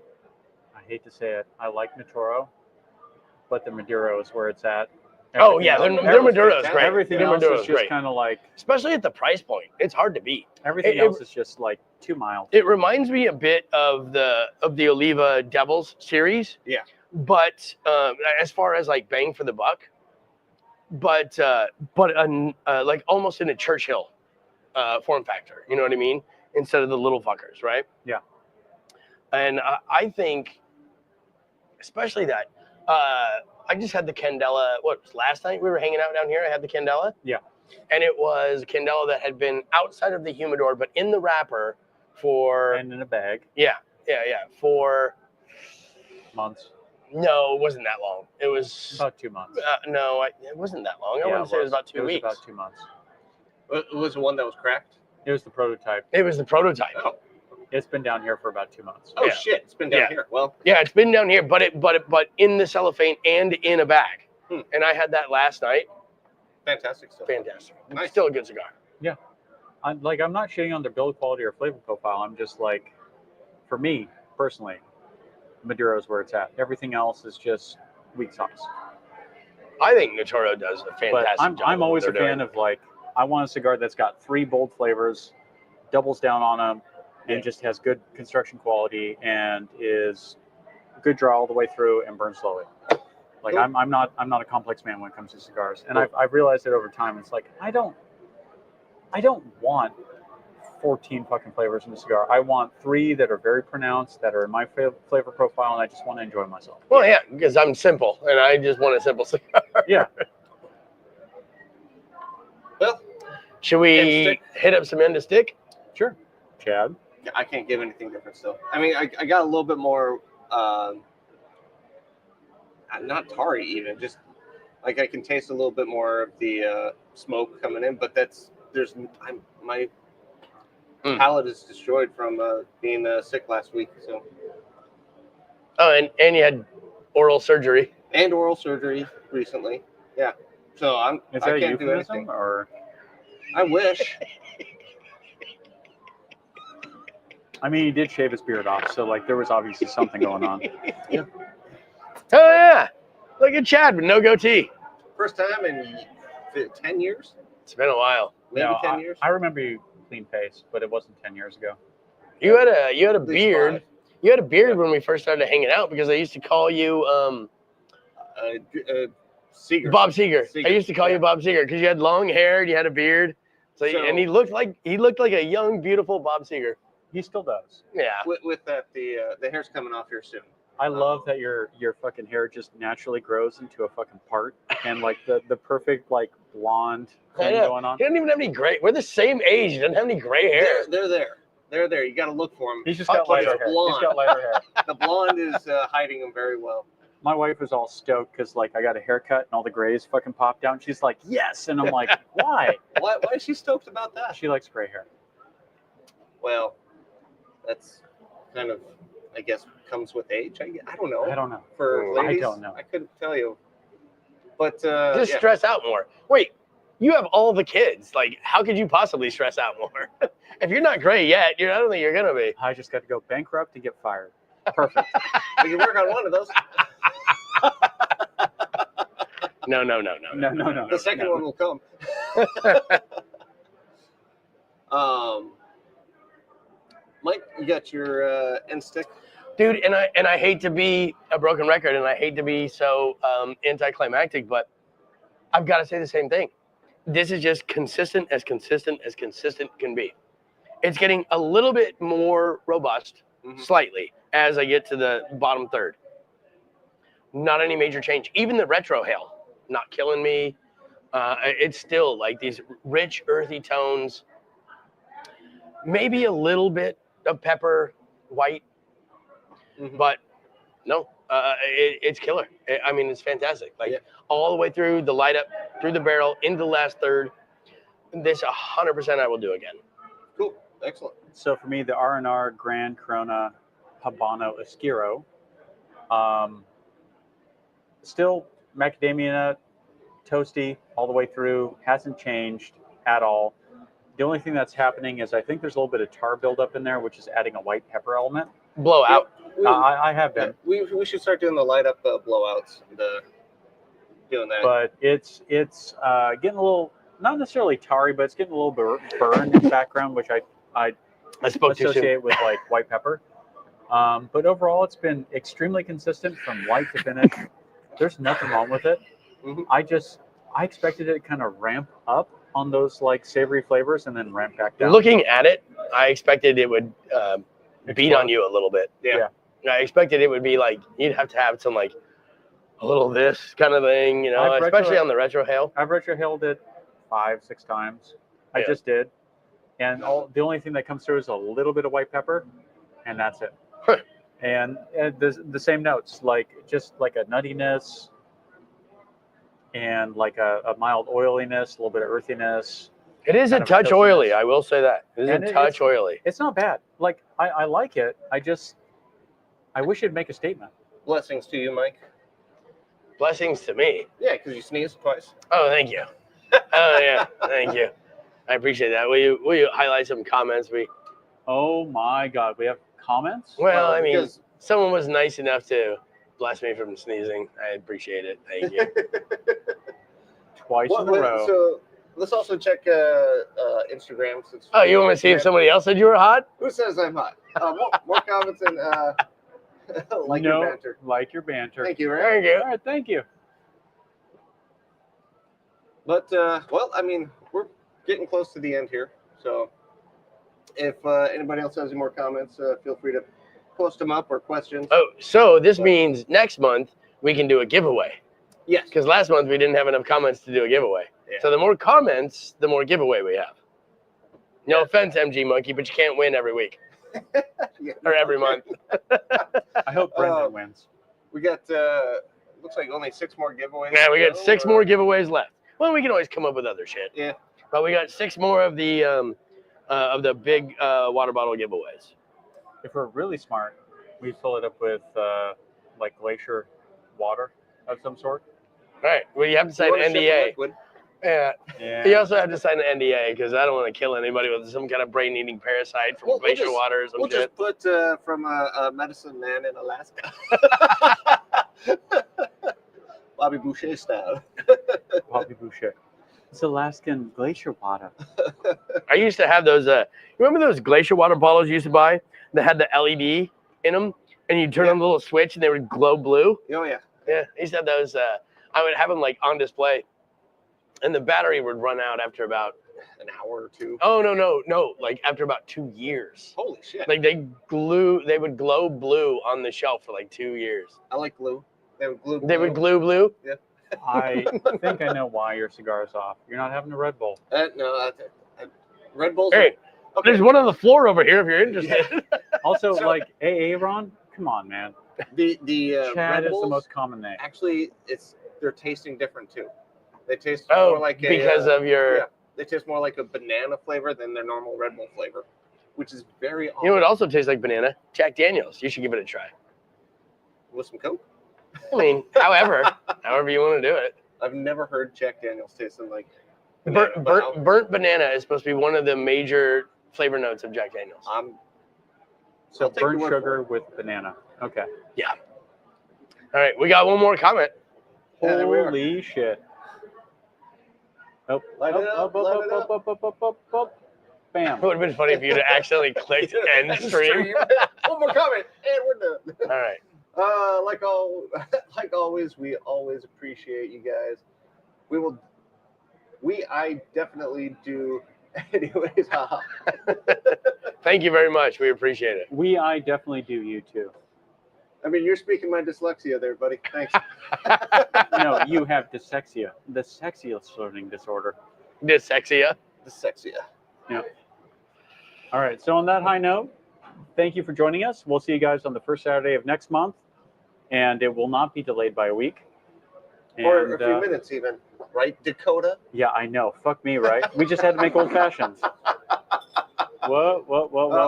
I hate to say it, I like Natoro, but the Maduro is where it's at. Oh, yeah, Everything their else- Maduro is great. Everything Their else Maduro is is just great. kind of like, Especially at the price point. It's hard to beat. everything else is just like too mild. It reminds me a bit of the Oliva Devils series. Yeah. But as far as like bang for the buck, but like almost in a Churchill form factor. You know what I mean? Instead of the little fuckers, right? Yeah. And I think, especially that, I just had the Candela. What was last night? We were hanging out down here. I had the Candela. Yeah. And it was a Candela that had been outside of the humidor, but in the wrapper for And in a bag, for months, no, it wasn't that long. It was about 2 months. no, it wasn't that long. I Yeah, want to say it was about 2 weeks. It was about 2 months. It was the one that was cracked. It was the prototype. It was the prototype. Oh, It's been down here for about 2 months. oh Yeah. shit! It's been down Yeah. here. Well, Yeah, it's been down here, but in the cellophane and in a bag. Hmm. And I had that last night. fantastic stuff. Fantastic. Nice. Still a good cigar. I'm not shitting on their build quality or flavor profile. I'm just like, for me personally, Maduro is where it's at. Everything else is just weak sauce. I think Natoro does a fantastic But job. I'm of always what a they're fan doing. of like, I want a cigar that's got 3 bold flavors, doubles down on them, and Yeah. just has good construction quality and is good draw all the way through and burns slowly. Like, Cool. I'm not a complex man when it comes to cigars, and Cool. I've realized it over time. It's like I don't want 14 fucking flavors in a cigar. I want 3 that are very pronounced, that are in my flavor profile, and I just want to enjoy myself. Well, yeah, because I'm simple and I just want a simple cigar. Yeah. Well, Should End we stick. hit up some end of stick? Sure. Chad. I can't give anything different still. I mean, I got a little bit more, not tarry even, just like I can taste a little bit more of the smoke coming in, but my Mm. palate is destroyed from being sick last week. So, Oh, and you had oral surgery. and oral surgery recently. Yeah. So Is I that a can't do euphemism anything. or? I wish. I mean, he did shave his beard off, so like there was obviously something going on. Oh yeah, look at Chad with no goatee. First time in 10 years, It's been a while. maybe No, 10 years. I remember you clean face, but it wasn't 10 years ago. You had a At least beard. 5. You had a beard when we first started hanging out because I used to call you Cigar. Bob Seger. Seger, I used to call yeah. you Bob Seger because you had long hair and you had a beard. So, and he looked like a young, beautiful Bob Seger. He still does. Yeah. With that, the hair's coming off here soon. I love that your fucking hair just naturally grows into a fucking part, and like the perfect like blonde I thing know. going on. He doesn't even have any gray. We're the same age. He doesn't have any gray hair. They're there. They're there. You got to look for them. He's just Fuck got lighter yeah. hair. He's Blonde. got lighter hair. The blonde is hiding them very well. My wife was all stoked because like I got a haircut and all the grays fucking popped out. She's like, yes, and I'm like, why? Why is she stoked about that? She likes gray hair. Well, that's kind of, I guess, comes with age. I don't know. I don't know. For I ladies, don't know. I couldn't tell you. But Just yeah. stress out more. Wait, you have all the kids. Like, how could you possibly stress out more? If you're not gray yet, I don't think you're gonna be. I just got to go bankrupt and get fired. Perfect. We can work on one of those. No. The second one will come. Mike, you got your end stick? Dude, and I hate to be a broken record, and I hate to be so anticlimactic, but I've got to say the same thing. This is just consistent as consistent can be. It's getting a little bit more robust, slightly, as I get to the bottom third. Not any major change. Even the retro hail, not killing me. It's still like these rich, earthy tones. maybe a little bit of pepper, white, but no, it's killer. I mean, it's fantastic. Like all the way through the light up, through the barrel, into the last third. This 100% I will do again. Cool, excellent. So for me, the R&R Grand Corona Habano Oscuro, still macadamia nut, toasty all the way through, hasn't changed at all. The only thing that's happening is I think there's a little bit of tar buildup in there, which is adding a white pepper element. Blowout. I have been. We should start doing the light up blowouts and doing that. But it's getting a little, not necessarily tarry, but it's getting a little burn in the background, which I associate with like white pepper. But overall, it's been extremely consistent from light to finish. There's nothing wrong with it. I expected it to kind of ramp up on those like savory flavors and then ramp back down. Looking at it, I expected it would beat on you a little bit. Yeah. I expected it would be like you'd have to have some like a little this kind of thing, you know, especially on the retro hail. I've retrohaled it 5-6 times. I just did, and the only thing that comes through is a little bit of white pepper, and that's it. And the same notes, like just like a nuttiness, and like a mild oiliness, a little bit of earthiness. It is a touch oily. I will say that it is a touch oily. It's not bad. Like I like it. I wish it'd make a statement. Blessings to you, Mike. Blessings to me. Yeah, because you sneezed twice. Oh, thank you. Oh yeah, thank you. I appreciate that. Will you highlight some comments? Oh my God, we have comments. Well, I mean, someone was nice enough to bless me from sneezing. I appreciate it. Thank you. Twice in a row. So let's also check Instagram. Since you want to see if somebody else said you were hot? Who says I'm hot? More comments and your banter. Like your banter. Thank you, Ray. Thank you. All right, thank you. But well, I mean, we're getting close to the end here. So if anybody else has any more comments, feel free to post them up or questions. Oh, so this means next month we can do a giveaway. Yes. Because last month we didn't have enough comments to do a giveaway. Yeah. So the more comments, the more giveaway we have. No offense, MG Monkey, but you can't win every week. Or every month. I hope Brendan wins. We got looks like only 6 more giveaways. Yeah, we got 6 more giveaways left. Well, we can always come up with other shit. Yeah. But we got 6 more of the big water bottle giveaways. If we're really smart, we fill it up with like glacier water of some sort. All right. Well, you have to sign an NDA. Yeah. You also have to sign an NDA because I don't want to kill anybody with some kind of brain-eating parasite from glacier water or some shit. We'll just put from a medicine man in Alaska. Bobby Boucher style. Bobby Boucher. It's Alaskan glacier water. I used to have those. You remember those glacier water bottles you used to buy that had the LED in them, and you turn on the little switch and they would glow blue? Oh yeah. Yeah, I used to have those. I would have them like on display, and the battery would run out after about an hour or 2. Oh no! Like after about 2 years. Holy shit! Like they would glow blue on the shelf for like 2 years. I like glue. They would glue. They would glue blue. Yeah. I think I know why your cigar's off. You're not having a Red Bull. No, Red Bull's. Hey, okay. There's one on the floor over here if you're interested. Yeah. Also, like AA Ron, come on, man. The Chad Red is Bulls, the most common name. Actually, they're tasting different too. They taste more like because of your. Yeah, they taste more like a banana flavor than their normal Red Bull flavor, which is very odd. You know what also tastes like banana? Jack Daniels. You should give it a try. With some Coke? I mean, however you want to do it. I've never heard Jack Daniels tasting like burnt banana is supposed to be one of the major flavor notes of Jack Daniels. So burnt sugar with banana. Okay. Yeah. All right, we got one more comment. Yeah, holy shit. Oh, light it up. Bam. It would have been funny if you'd accidentally clicked end stream. One more comment, and we're done. All right. Like always, we always appreciate you guys. I definitely do. Anyways, Thank you very much. We appreciate it. I definitely do. You too. I mean, you're speaking my dyslexia there, buddy. Thanks. No, you have dyslexia. The sexiest learning disorder. Dyslexia. Dyslexia. Yeah. All right. So on that high note, thank you for joining us. We'll see you guys on the first Saturday of next month, and it will not be delayed by a week. Or a few minutes even. Right, Dakota? Yeah, I know. Fuck me, right? We just had to make old fashions. Whoa.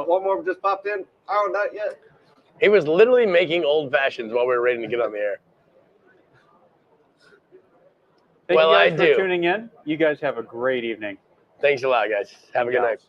One more just popped in. Oh, not yet. He was literally making old fashions while we were ready to get on the air. Thank you guys for tuning in. You guys have a great evening. Thanks a lot, guys. Have a good night.